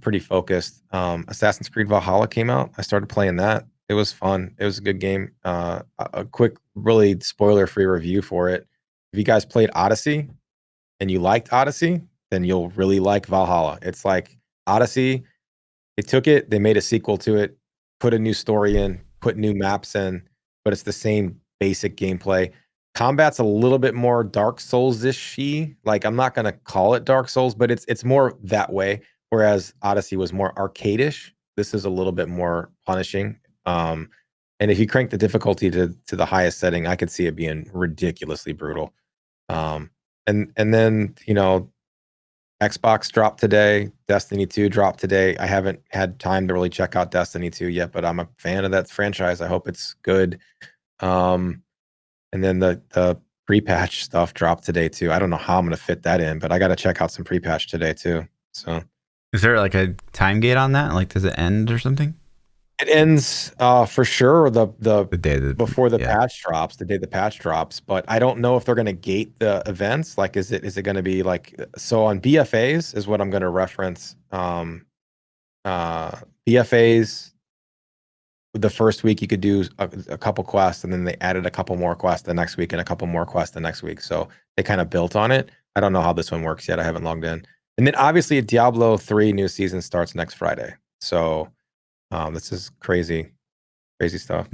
pretty focused. Assassin's Creed Valhalla came out. I started playing that. It was fun. It was a good game. A quick, really spoiler-free review for it. If you guys played Odyssey and you liked Odyssey, then you'll really like Valhalla. It's like Odyssey. They took it, they made a sequel to it, put a new story in, put new maps in, but it's the same basic gameplay. Combat's a little bit more Dark Souls-ish-y. Like, I'm not going to call it Dark Souls, but it's more that way. Whereas Odyssey was more arcade-ish. This is a little bit more punishing. And if you crank the difficulty to the highest setting, I could see it being ridiculously brutal. And then, Xbox dropped today. Destiny 2 dropped today. I haven't had time to really check out Destiny 2 yet, but I'm a fan of that franchise. I hope it's good. And then the pre-patch stuff dropped today too. I don't know how I'm going to fit that in, but I got to check out some pre-patch today too. So, is there like a time gate on that? Like, does it end or something? It ends for sure the day before the patch drops, the day the patch drops. But I don't know if they're going to gate the events. Like, is it going to be like, so on BFAs is what I'm going to reference. BFAs, the first week you could do a couple quests, and then they added a couple more quests the next week and a couple more quests the next week. So they kind of built on it. I don't know how this one works yet. I haven't logged in. And then obviously Diablo 3 new season starts next Friday. So this is crazy stuff.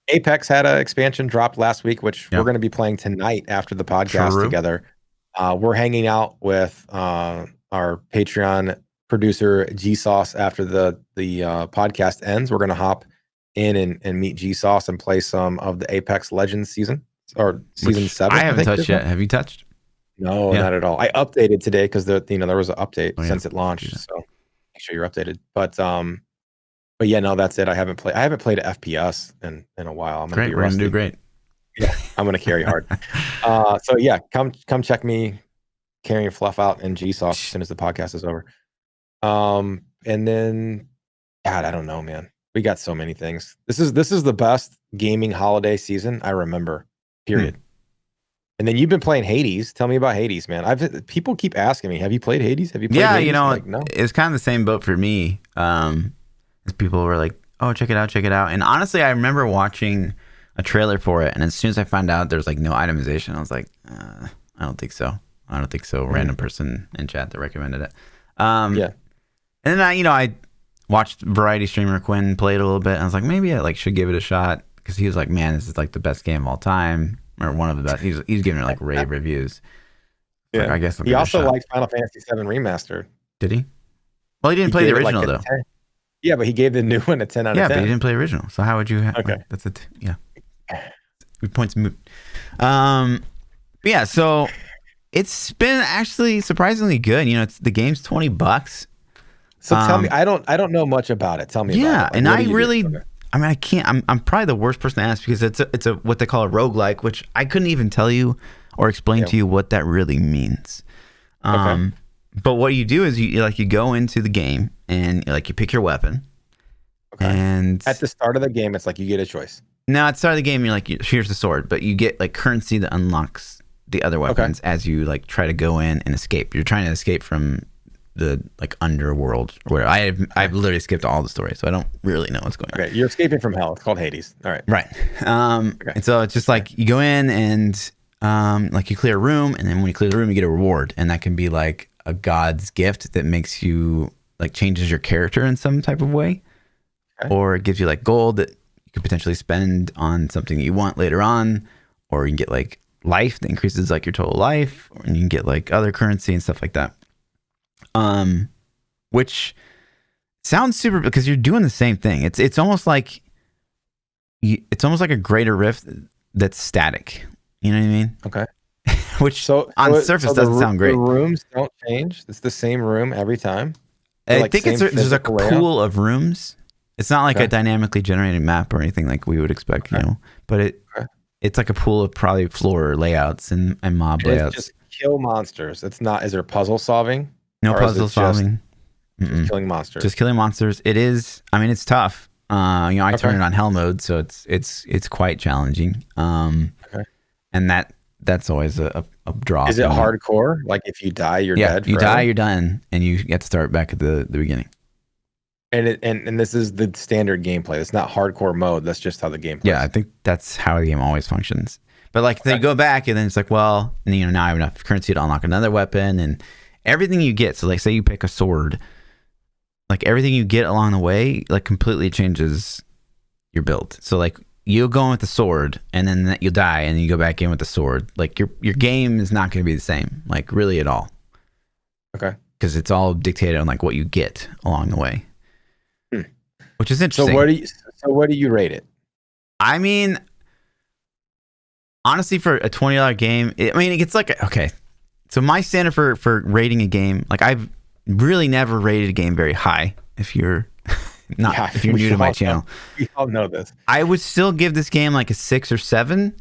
Apex had an expansion drop last week, which we're going to be playing tonight after the podcast together. We're hanging out with our Patreon producer G Sauce after the podcast ends. We're going to hop in and meet G Sauce and play some of the Apex Legends season 7. I haven't touched yet. Have you touched? No, not at all. I updated today because there was an update since it launched. So make sure you're updated. But yeah, no, that's it. I haven't played a FPS in a while. I'm gonna be rusty. We're gonna do great. Yeah, I'm gonna carry hard. So yeah, come check me carrying Fluff out and G Sauce as soon as the podcast is over. And then, God, I don't know, man. We got so many things. This is the best gaming holiday season I remember. Period. And then you've been playing Hades. Tell me about Hades, man. People keep asking me, have you played Hades? Have you played Hades? Like, no. It's kind of the same boat for me. As people were like, oh, check it out. And honestly, I remember watching a trailer for it, and as soon as I found out there's like no itemization, I was like, I don't think so. Random person in chat that recommended it. And then I watched variety streamer Quinn play it a little bit, and I was like, maybe I should give it a shot, because he was like, man, this is like the best game of all time, or one of the best. He's giving it like rave reviews. Yeah, like, I guess he also liked Final Fantasy VII Remastered. Did he? Well, he didn't play the original though. 10. Yeah, but he gave the new one a 10 out of 10. Yeah, but he didn't play the original. So how would you? Okay, that's it. Yeah, points moot. Yeah, so it's been actually surprisingly good. The game's $20. So tell me, I don't know much about it. Tell me. Yeah, about it. And I really, I mean, I can't. I'm probably the worst person to ask, because it's a what they call a roguelike, which I couldn't even tell you or explain to you what that really means. Okay. But what you do is you go into the game and you pick your weapon. Okay. And at the start of the game, it's like you get a choice. No, at the start of the game, you're like, here's the sword, but you get currency that unlocks the other weapons as you try to go in and escape. You're trying to escape from the underworld, where I've literally skipped all the story, so I don't really know what's going on. Okay, you're escaping from hell. It's called Hades. All right. Right. And so it's just you go in and you clear a room, and then when you clear the room, you get a reward, and that can be a god's gift that makes you changes your character in some type of way, or it gives you gold that you could potentially spend on something that you want later on, or you can get life that increases your total life, or you can get other currency and stuff like that. Which sounds super, because you're doing the same thing. It's almost like a greater rift that's static. You know what I mean? Okay. Which on the surface doesn't sound great. The rooms don't change. It's the same room every time. I think there's a pool of rooms. It's not a dynamically generated map or anything like we would expect, but it's like a pool of probably floor layouts and mob layouts. Just kill monsters. It's not. Is there puzzle solving? No puzzle solving. Just killing monsters. Just killing monsters. It is. I mean, it's tough. I turn it on hell mode, so it's quite challenging. And that's always a draw. Is it hardcore? If you die, you're dead. You die, you're done, and you get to start back at the beginning. And this is the standard gameplay. It's not hardcore mode. That's just how the game plays. Yeah, I think that's how the game always functions. But they go back, and then it's now I have enough currency to unlock another weapon, and everything you get. So say you pick a sword, everything you get along the way completely changes your build. So you'll go in with the sword, and then you'll die, and then you go back in with the sword. Your game is not going to be the same, really at all. Okay. Because it's all dictated on what you get along the way. Which is interesting. So what do you rate it? I mean, honestly, for a $20 game, it gets okay. So my standard for rating a game, I've really never rated a game very high. If you're if you're new to my channel, we all know this. I would still give this game a 6 or 7,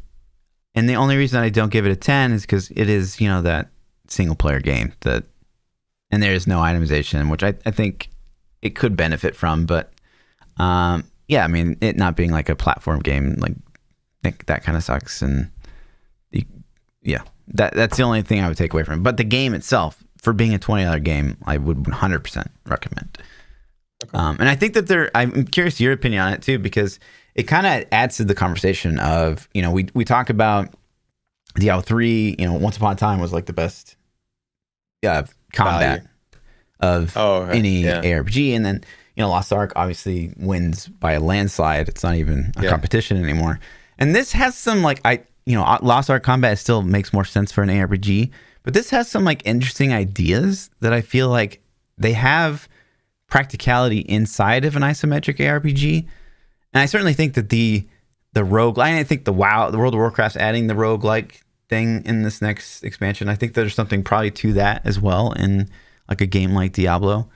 and the only reason I don't give it a 10 is because it is that single player game and there is no itemization, which I think it could benefit from, but it not being a platform game that kind of sucks, and that's the only thing I would take away from it. But the game itself, for being a $20 game, I would 100% recommend. Okay. And I think that I'm curious your opinion on it too, because it kind of adds to the conversation of, we talk about Diablo 3, Once Upon a Time was the best combat of any ARPG, and then Lost Ark obviously wins by a landslide. It's not even a competition anymore. And this has some Lost Ark combat still makes more sense for an ARPG, but this has some interesting ideas that I feel they have practicality inside of an isometric ARPG. And I certainly think that the rogue, I think the World of Warcraft's adding the roguelike thing in this next expansion. I think there's something probably to that as well in a game like Diablo.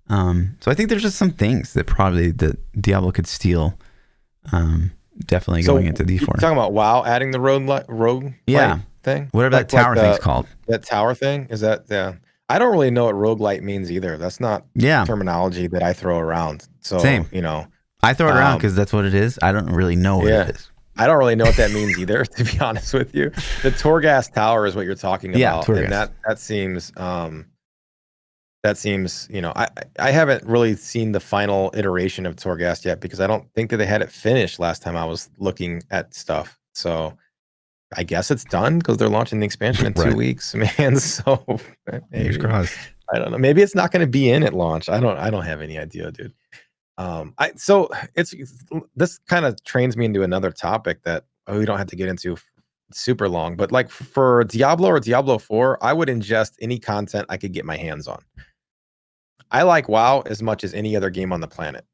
So I think there's just some things that probably that Diablo could steal. Definitely going into D4. You're talking about WoW adding the rogue thing? Whatever that tower thing's called. That tower thing? Is that, I don't really know what roguelite means either. That's not terminology that I throw around. So, same. I throw it around because that's what it is. I don't really know what it is. I don't really know what that means either, to be honest with you. The Torghast Tower is what you're talking about, and that seems you know, I haven't really seen the final iteration of Torghast yet because I don't think that they had it finished last time I was looking at stuff. So I guess it's done because they're launching the expansion in 2 weeks, man. So fingers crossed. I don't know. Maybe it's not going to be in at launch. I don't have any idea, dude. So this kind of trains me into another topic that we don't have to get into super long, but like for Diablo or Diablo 4, I would ingest any content I could get my hands on. I like WoW as much as any other game on the planet.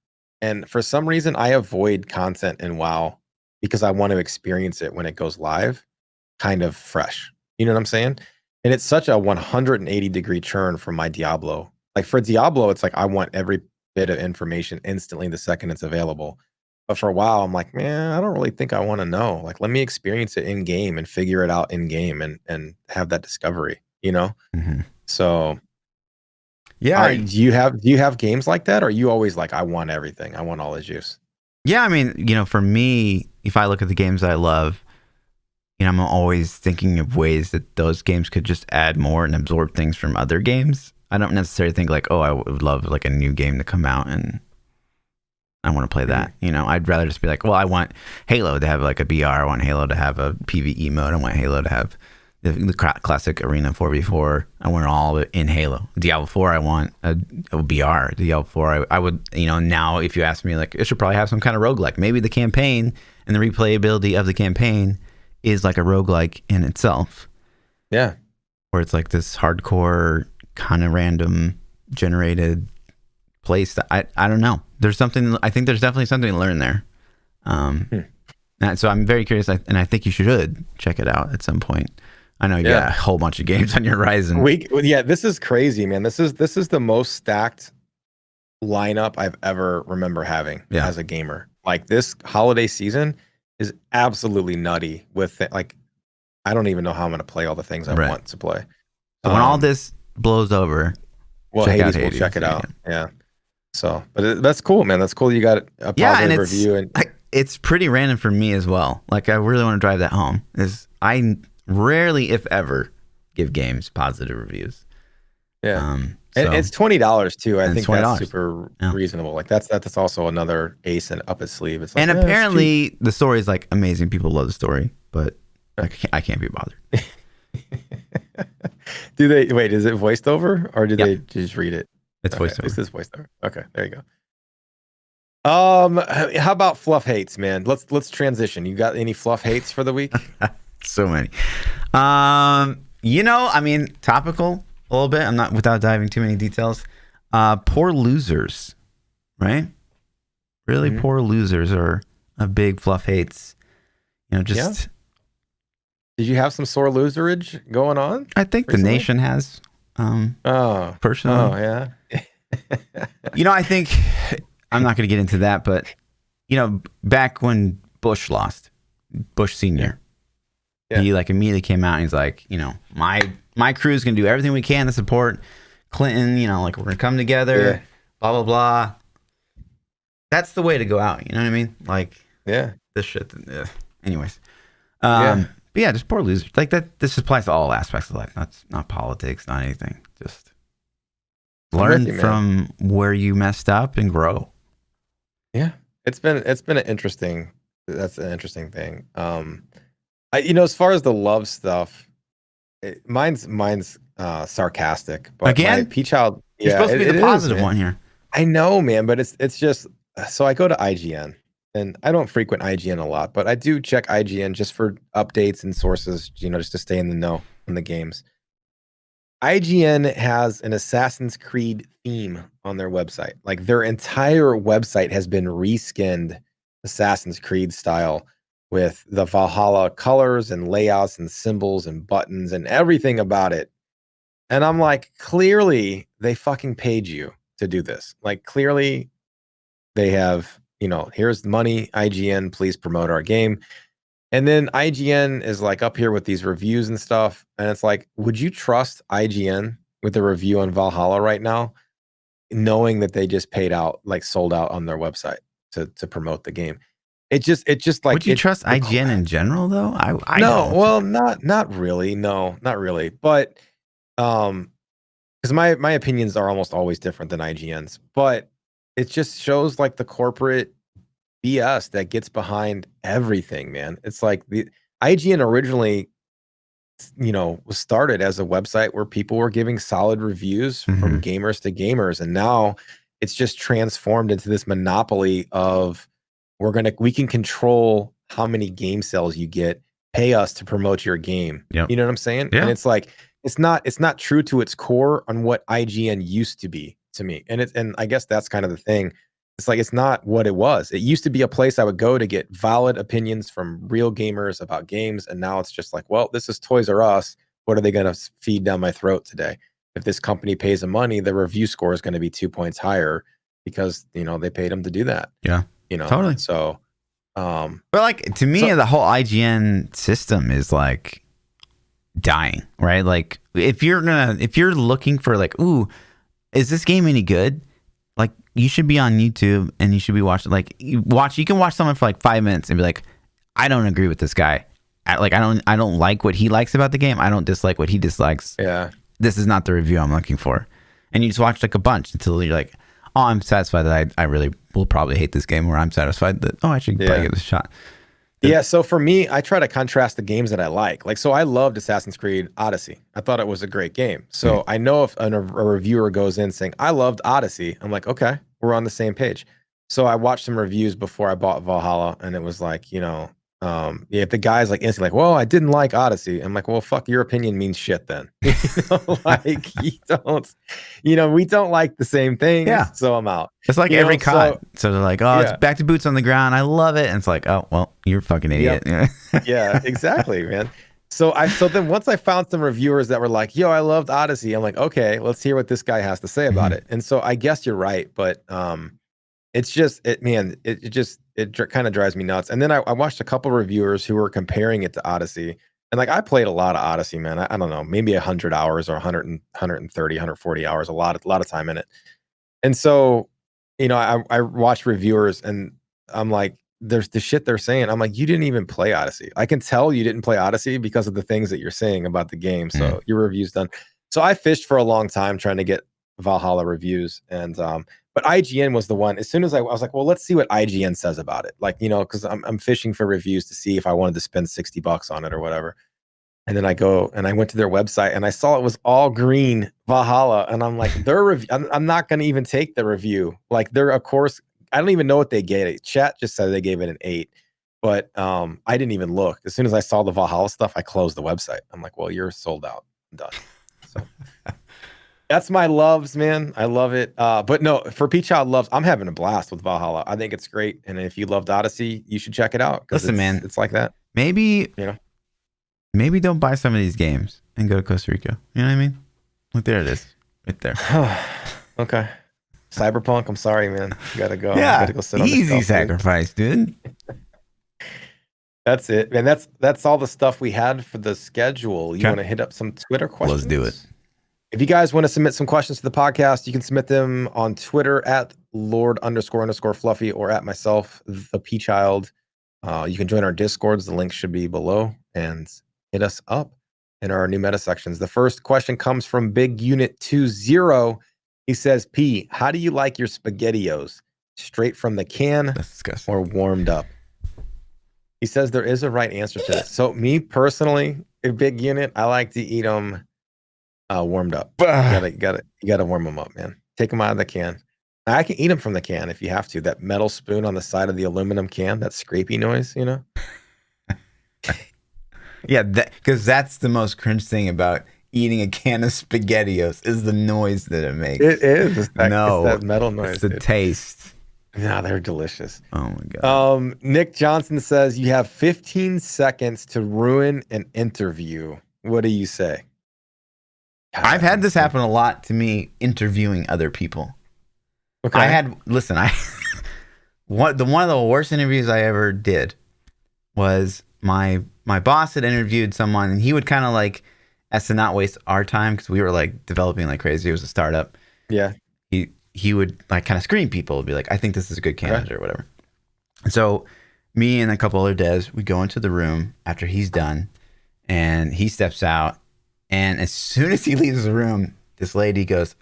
And for some reason, I avoid content in WoW because I want to experience it when it goes live, kind of fresh. You know what I'm saying? And it's such a 180-degree churn from my Diablo. Like for Diablo, it's like I want every bit of information instantly the second it's available. But for WoW, I'm like, man, I don't really think I want to know. Like, let me experience it in game and figure it out in game and have that discovery, you know? Mm-hmm. So yeah. Do you have games like that, or are you always like, I want everything, I want all the juice? Yeah, I mean, you know, for me, if I look at the games I love, you know, I'm always thinking of ways that those games could just add more and absorb things from other games. I don't necessarily think like, oh, I would love like a new game to come out and I want to play that. You know, I'd rather just be like, well, I want Halo to have like a BR. I want Halo to have a PvE mode. I want Halo to have the classic arena 4v4. I want it all in Halo. Diablo 4, I want a BR. Diablo 4, I would, you know, now if you ask me, like, it should probably have some kind of roguelike. Maybe the campaign and the replayability of the campaign is like a roguelike in itself. Yeah. Where it's like this hardcore, kind of random generated place that I don't know. There's something, I think there's definitely something to learn there. So I'm very curious, and I think you should check it out at some point. I know you got a whole bunch of games on your horizon. This is crazy, man. This is the most stacked lineup I've ever remember having as a gamer. Like this holiday season is absolutely nutty with it. Like, I don't even know how I'm going to play all the things I want to play. So when all this blows over, Hades will check it out. Yeah. So, but that's cool, man. That's cool. You got a positive review, and it's pretty random for me as well. Like, I really want to drive that home. I rarely, if ever, give games positive reviews. Yeah. And it's $20 too. I think that's super reasonable. Like that's also another ace up his sleeve. It's like, and apparently the story is like amazing. People love the story, but I can't be bothered. Do they wait? Is it voiced over or do they just read it? It's voiced over. This is voiced over. Okay, there you go. How about Fluff hates, man? Let's transition. You got any Fluff hates for the week? So many. You know, I mean, topical a little bit. I'm not, without diving too many details. Poor losers, right? Really poor losers are a big Fluff hates. You know, just. Did you have some sore loserage going on? I think recently? The nation has. Personally. Oh yeah. You know, I think I'm not going to get into that, but you know, back when Bush lost, Bush Senior. He like immediately came out and he's like, you know, my crew is going to do everything we can to support Clinton. You know, like we're going to come together, blah, blah, blah. That's the way to go out. You know what I mean? Like, this shit. Anyways. But yeah, just poor losers. Like that, this applies to all aspects of life. Not politics, not anything. Just learn from where you messed up and grow. Yeah. It's been an interesting, that's an interesting thing. You know, as far as the love stuff, mine's sarcastic. But again, Pchild, you're supposed to be the positive one here. I know, man, but it's just so I go to IGN, and I don't frequent IGN a lot, but I do check IGN just for updates and sources, you know, just to stay in the know on the games. IGN has an Assassin's Creed theme on their website. Like their entire website has been reskinned Assassin's Creed style, with the Valhalla colors and layouts and symbols and buttons and everything about it. And I'm like, clearly they fucking paid you to do this. Like clearly they have, you know, here's the money, IGN, please promote our game. And then IGN is like up here with these reviews and stuff. And it's like, would you trust IGN with a review on Valhalla right now, knowing that they just paid out, like sold out on their website to promote the game? It just like would you trust IGN in general though? I no, don't. well, not really. No, not really. But because my opinions are almost always different than IGN's, but it just shows like the corporate BS that gets behind everything, man. It's like the IGN originally, was started as a website where people were giving solid reviews from gamers to gamers, and now it's just transformed into this monopoly of we can control how many game sales you get, pay us to promote your game. Yep. You know what I'm saying? Yeah. And it's like it's not true to its core on what IGN used to be to me. And I guess that's kind of the thing. It's like it's not what it was. It used to be a place I would go to get valid opinions from real gamers about games, and now it's just like, well, this is Toys R Us. What are they going to feed down my throat today? If this company pays them money, the review score is going to be 2 points higher because they paid them to do that. Yeah, totally. So, but like to me, the whole IGN system is like dying, right? Like if you're looking for like, ooh, is this game any good? Like you should be on YouTube and you should be watching. Like you can watch someone for like 5 minutes and be like, I don't agree with this guy. I don't like what he likes about the game. I don't dislike what he dislikes. Yeah, this is not the review I'm looking for. And you just watch like a bunch until you're like, oh, I'm satisfied that I really will probably hate this game, or I'm satisfied that I should probably give this a shot. Yeah, so for me, I try to contrast the games that I like. Like, so I loved Assassin's Creed Odyssey. I thought it was a great game. So I know if a reviewer goes in saying, I loved Odyssey, I'm like, okay, we're on the same page. So I watched some reviews before I bought Valhalla, and it was like, if the guy's like instantly like, well, I didn't like Odyssey. I'm like, well, fuck, your opinion means shit then. Like you don't, we don't like the same thing. Yeah. So I'm out. It's like every COD. So they're like, oh, it's back to boots on the ground. I love it. And it's like, oh, well, you're a fucking idiot. Yep. Yeah, exactly, man. So then once I found some reviewers that were like, yo, I loved Odyssey. I'm like, okay, let's hear what this guy has to say about it. And so I guess you're right, but it's just it kind of drives me nuts. And then I watched a couple reviewers who were comparing it to Odyssey, and like I played a lot of Odyssey, man. I don't know, maybe 100 hours or 130, 140 hours, a lot of time in it. And so, I watch reviewers, and I'm like, there's the shit they're saying. I'm like, you didn't even play Odyssey. I can tell you didn't play Odyssey because of the things that you're saying about the game. So your review's done. So I fished for a long time trying to get Valhalla reviews, and but IGN was the one. As soon as I was like, well, let's see what IGN says about it. Like, because I'm fishing for reviews to see if I wanted to spend $60 on it or whatever. And then I go and I went to their website and I saw it was all green Valhalla, and I'm like, I'm not going to even take the review. Like, of course, I don't even know what they gave it. Chat just said they gave it an 8, but I didn't even look. As soon as I saw the Valhalla stuff, I closed the website. I'm like, well, you're sold out. I'm done. So. That's my loves, man. I love it. But no, for Pchild loves, I'm having a blast with Valhalla. I think it's great. And if you loved Odyssey, you should check it out. Listen, man, it's like that. Maybe don't buy some of these games and go to Costa Rica. You know what I mean? Look, there it is. Right there. Okay. Cyberpunk, I'm sorry, man. You gotta go. Yeah. Gotta go sit on easy sacrifice, dude. That's it. And that's all the stuff we had for the schedule. You want to hit up some Twitter questions? Let's do it. If you guys want to submit some questions to the podcast, you can submit them on Twitter at Lord__Fluffy or at myself, ThaPChild. You can join our Discords. The link should be below, and hit us up in our new meta sections. The first question comes from Big Unit 20. He says, P, how do you like your SpaghettiOs? Straight from the can or warmed up? He says there is a right answer to this. So me personally, a Big Unit, I like to eat them warmed up. You gotta warm them up, man. Take them out of the can. I can eat them from the can if you have to. That metal spoon on the side of the aluminum can, that scrapey noise, Yeah, because that's the most cringe thing about eating a can of SpaghettiOs is the noise that it makes. It is. It's that metal noise. It's the taste. No, they're delicious. Oh my god. Nick Johnson says you have 15 seconds to ruin an interview. What do you say? God, I've had this happen a lot to me interviewing other people. Okay. One of the worst interviews I ever did was my boss had interviewed someone, and he would kind of like, as to not waste our time, because we were like developing like crazy. It was a startup. Yeah. He would like kind of screen people, be like, I think this is a good candidate or whatever. And so me and a couple other devs, we go into the room after he's done, and he steps out. And as soon as he leaves the room, this lady goes,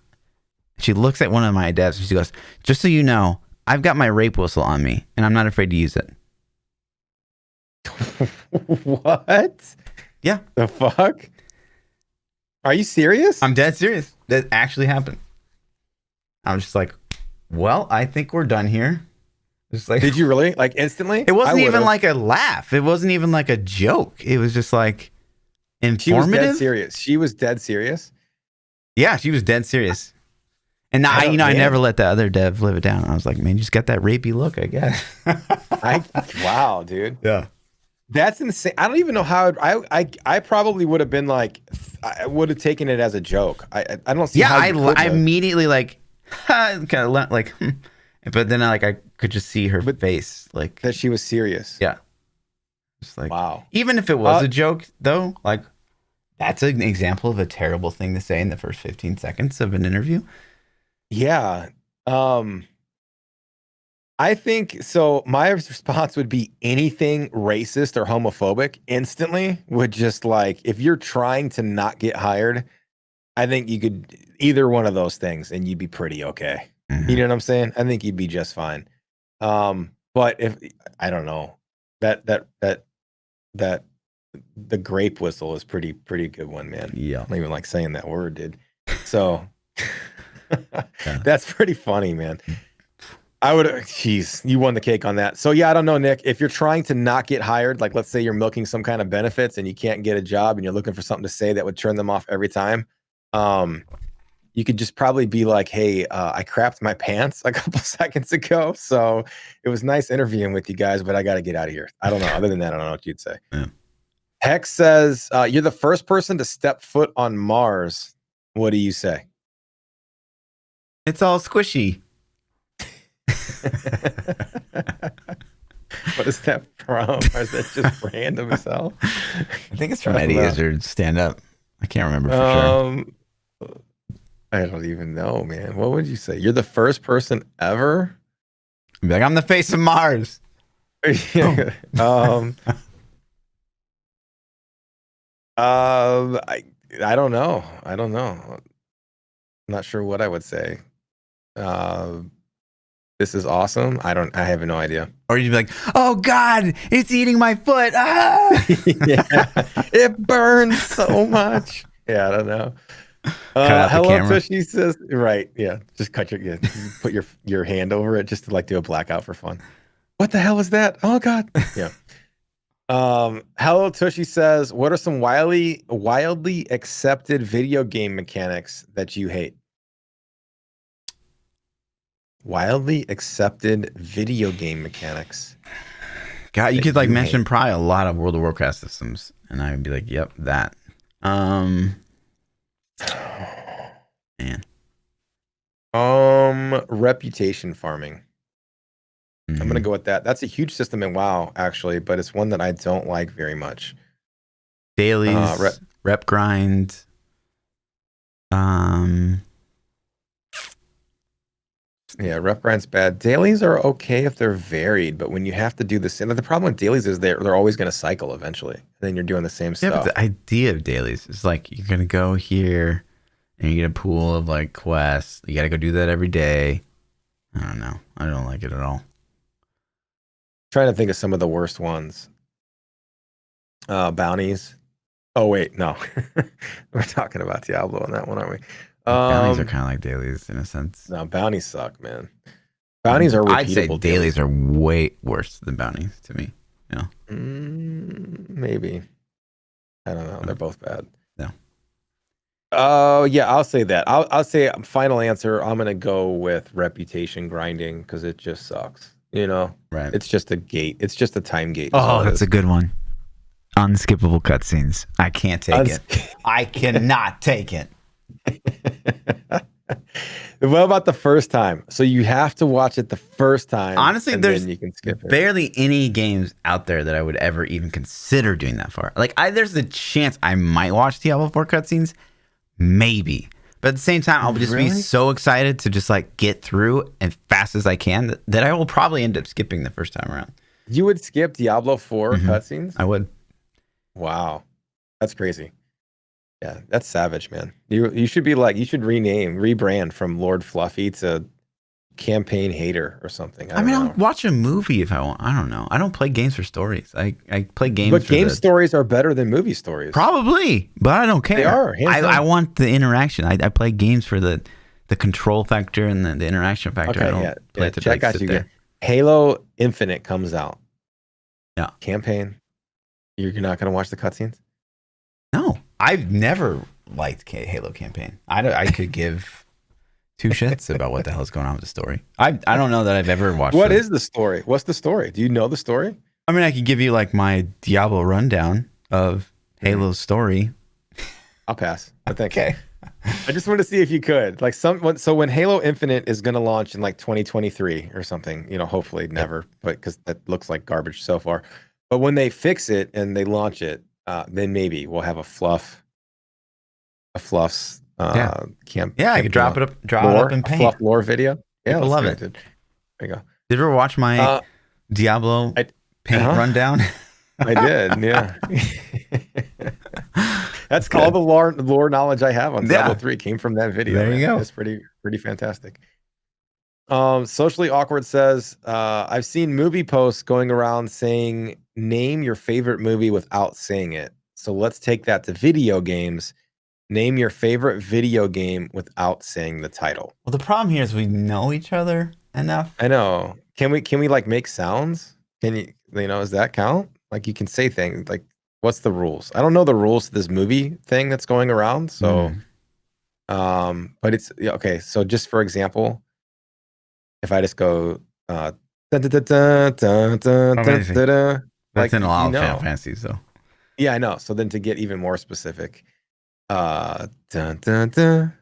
she looks at one of my devs and she goes, "Just so you know, I've got my rape whistle on me and I'm not afraid to use it." What? Yeah. The fuck? Are you serious? I'm dead serious. That actually happened. I'm just like, well, I think we're done here. Just like, did you really? Like instantly? It wasn't even like a laugh. It wasn't even like a joke. It was just like informative. She was dead serious. She was dead serious? Yeah, she was dead serious. And now, I never let the other dev live it down. I was like, man, you just got that rapey look, I guess. Wow, dude. Yeah. That's insane. I don't even know how I probably would have been like, I would have taken it as a joke. I don't see how I immediately like kind of like, but then I could just see her face like that she was serious. Yeah. Just like, wow. Even if it was a joke though, like that's an example of a terrible thing to say in the first 15 seconds of an interview. Yeah. I think so. My response would be anything racist or homophobic instantly would just like, if you're trying to not get hired, I think you could either one of those things and you'd be pretty okay. Mm-hmm. You know what I'm saying? I think you'd be just fine. But if I don't know, that the grape whistle is pretty good one, man. Yeah. I don't even like saying that word, dude. So yeah. That's pretty funny, man. I would, geez, you won the cake on that. So yeah, I don't know, Nick, if you're trying to not get hired, like let's say you're milking some kind of benefits and you can't get a job and you're looking for something to say that would turn them off every time. You could just probably be like, hey, I crapped my pants a couple seconds ago. So it was nice interviewing with you guys, but I got to get out of here. I don't know. Other than that, I don't know what you'd say. Yeah. Hex says, you're the first person to step foot on Mars. What do you say? It's all squishy. What is that from? Or is that just random as hell? I think it's from Eddie Izzard's stand up. I can't remember for sure. I don't even know, man. What would you say? You're the first person ever? I'd be like, I'm the face of Mars. I don't know. I'm not sure what I would say. This is awesome. I have no idea. Or you'd be like, oh God, it's eating my foot. Ah! Yeah, it burns so much. Yeah, I don't know. Hello, Tushy says, right. Yeah. Just put your hand over it just to like do a blackout for fun. What the hell is that? Oh God. Yeah. Hello, Tushy says, what are some wildly accepted video game mechanics that you hate? Wildly accepted video game mechanics. God, you could like mention probably a lot of World of Warcraft systems, and I would be like, yep, that. Man. Reputation farming. Mm-hmm. I'm gonna go with that. That's a huge system in WoW, actually, but it's one that I don't like very much. Dailies, rep grind. Yeah, rep grind's bad. Dailies are okay if they're varied, but when you have to do the same, the problem with dailies is they're always going to cycle eventually. And then you're doing the same stuff. But the idea of dailies is like you're going to go here and you get a pool of like quests. You got to go do that every day. I don't know. I don't like it at all. I'm trying to think of some of the worst ones. Bounties. Oh, wait, no. We're talking about Diablo on that one, aren't we? Bounties are kind of like dailies in a sense. No, bounties suck, man. Bounties are repeatable. I'd say dailies are way worse than bounties to me. Yeah. Maybe. I don't know. They're both bad. No. Oh, yeah, I'll say that. I'll say final answer. I'm going to go with reputation grinding because it just sucks. You know? Right. It's just a gate. It's just a time gate. Oh, that's a good one. Unskippable cutscenes. I can't take it. I cannot take it. What about the first time? So you have to watch it the first time. Honestly, there's you can skip it. Barely any games out there that I would ever even consider doing that for. Like, there's a chance I might watch Diablo 4 cutscenes, maybe. But at the same time, I'll just be so excited to just like get through as fast as I can that I will probably end up skipping the first time around. You would skip Diablo 4 cutscenes? I would. Wow, that's crazy. Yeah, that's savage, man. You should be like, you should rebrand from Lord Fluffy to Campaign Hater or something. I mean, I'll watch a movie if I want. I don't know. I don't play games for stories. I play games but game stories are better than movie stories. Probably, but I don't care. They are. I want the interaction. I play games for the control factor and the interaction factor. Okay, I don't play to check like, out sit there. Halo Infinite comes out. Yeah. Campaign. You're not going to watch the cutscenes? No. I've never liked Halo campaign. I could give two shits about what the hell is going on with the story. I don't know that I've ever watched. What is the story? What's the story? Do you know the story? I mean, I could give you like my Diablo rundown of Halo's story. I'll pass. But thank you. I just wanted to see if you could. Like so when Halo Infinite is going to launch in like 2023 or something, hopefully never, but because that looks like garbage so far. But when they fix it and they launch it, then maybe we'll have a Fluff's camp. Yeah, I could drop it up in paint. Fluff lore video. Yeah, I love it. Dude. There you go. Did you ever watch my Diablo paint rundown? I did, yeah. That's all the lore knowledge I have on Diablo 3 came from that video. There you go. It's pretty fantastic. Socially Awkward says, I've seen movie posts going around saying, name your favorite movie without saying it. So let's take that to video games. Name your favorite video game without saying the title. Well, the problem here is we know each other enough. I know. Can we like make sounds? Can you does that count? Like you can say things like, what's the rules? I don't know the rules to this movie thing that's going around. So, but it's okay. So just for example, if I just go, that's in a lot of Final Fantasies, though. Yeah, I know. So then to get even more specific, dun dun dun dun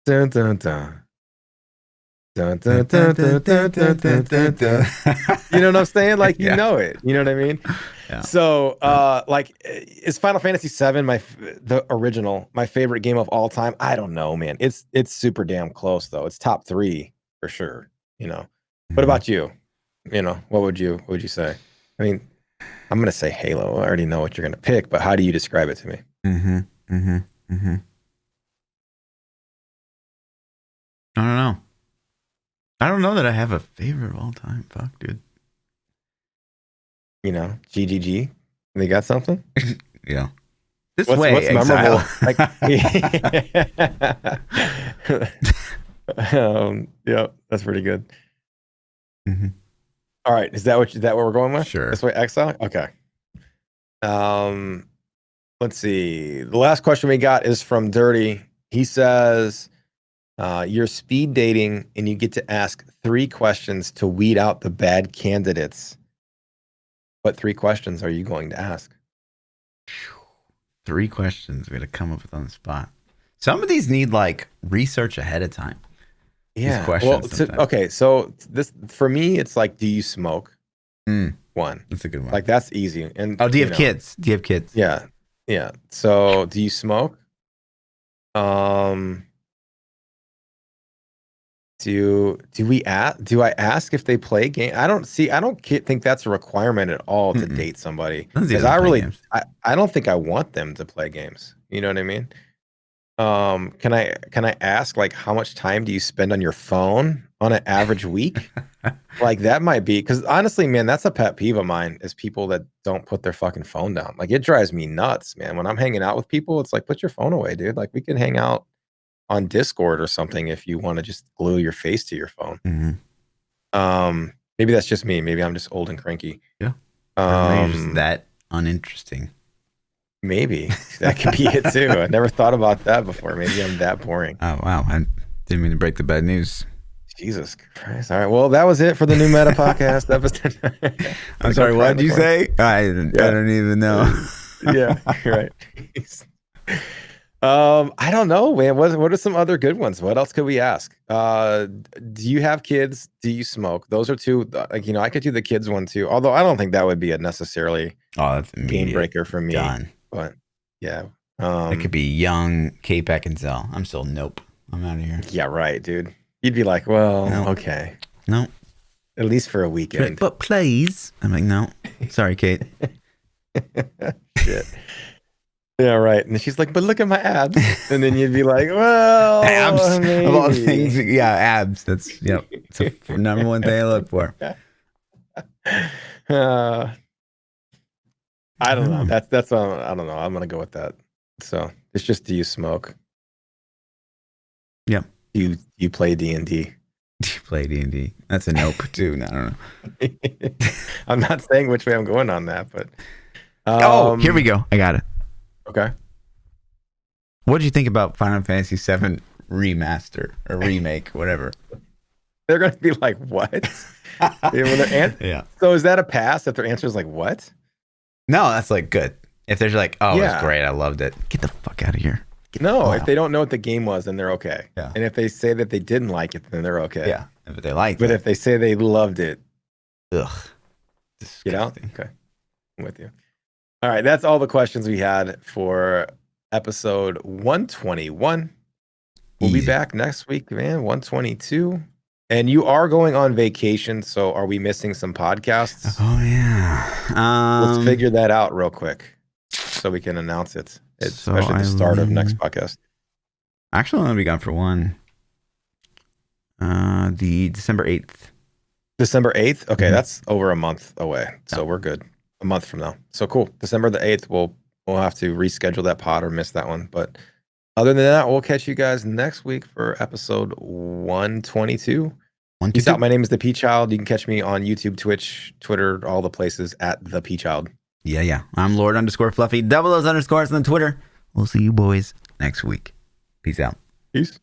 dun dun dun. Dun, dun, dun, dun, dun, dun, dun, dun, dun. You know what I'm saying? Like you know it. You know what I mean? Yeah. So, like, is Final Fantasy VII the original my favorite game of all time? I don't know, man. It's super damn close though. It's top 3 for sure. What about you? What would you say? I mean, I'm gonna say Halo. I already know what you're gonna pick, but how do you describe it to me? I don't know that I have a favorite of all time. Fuck, dude. GGG. They got something? Yeah. What's memorable? Yeah, that's pretty good. All right, is that what we're going with? Sure. This way, Exile. Okay. Let's see. The last question we got is from Dirty. He says, you're speed dating and you get to ask 3 questions to weed out the bad candidates. What 3 questions are you going to ask? 3 questions we're going to come up with on the spot. Some of these need like research ahead of time. Yeah. These questions okay. So this, for me, it's like, do you smoke? 1. That's a good one. Like that's easy. And do you have kids? Do you have kids? Yeah. Yeah. So do you smoke? Do I ask if they play game? I don't think that's a requirement at all to date somebody. Because I don't think I want them to play games. You know what I mean? Can I ask like how much time do you spend on your phone on an average week? Like that might be, because honestly, man, that's a pet peeve of mine is people that don't put their fucking phone down. Like it drives me nuts, man. When I'm hanging out with people, it's like, put your phone away, dude. Like we can hang out on Discord or something if you want to just glue your face to your phone. Maybe that's just me. Maybe I'm just old and cranky. Yeah. Maybe just that uninteresting. Maybe that could be it too. I never thought about that before. Maybe I'm that boring. Oh wow! I didn't mean to break the bad news. Jesus Christ! All right. Well, that was it for the New Meta podcast episode. I'm sorry. What did you say? I don't even know. Yeah. Right. I don't know, man. What are some other good ones? What else could we ask? Do you have kids? Do you smoke? Those are 2. Like I could do the kids one too. Although I don't think that would be a necessarily that's game breaker for me. Done. But yeah, it could be young Kate Beckinsale. I'm still nope. I'm out of here. Yeah, right, dude. You'd be like, well, okay. No. At least for a weekend. But please. I'm like, no. Sorry, Kate. Shit. Yeah, right. And she's like, but look at my abs. And then you'd be like, well, abs. maybe. Of all things, yeah, abs. That's it's the number one thing I look for. I don't know. That's I don't know. I'm gonna go with that. So it's just, do you smoke? Yeah. You play D&D? You play D&D? That's a nope too. I don't know. I'm not saying which way I'm going on that, but here we go. I got it. Okay. What did you think about Final Fantasy VII remaster or remake, whatever? They're gonna be like, what? Yeah. So is that a pass if their answer is like, what? No, that's like good. If they're like, oh, Yeah. it's great, I loved it. Get the fuck out of here. No, if they don't know what the game was, then they're okay. Yeah. And if they say that they didn't like it, then they're okay. Yeah. If they like But it. if they say they loved it, Ugh. get out. Disgusting. Okay. I'm with you. All right. That's all the questions we had for episode 121. We'll be back next week, man. 122. And you are going on vacation, so are we missing some podcasts? Oh yeah. Let's figure that out real quick so we can announce it. Especially the start of next podcast. Actually, I'm gonna be gone for one. The December 8th. December 8th? Okay, Mhm. that's over a month away. So we're good. A month from now. So cool. December the 8th, we'll have to reschedule that pod or miss that one. But other than that, we'll catch you guys next week for episode 122. Peace out. My name is ThaPChild. You can catch me on YouTube, Twitch, Twitter, all the places at ThaPChild. Yeah. I'm Lord_Fluffy. Double those underscores on Twitter. We'll see you boys next week. Peace out. Peace.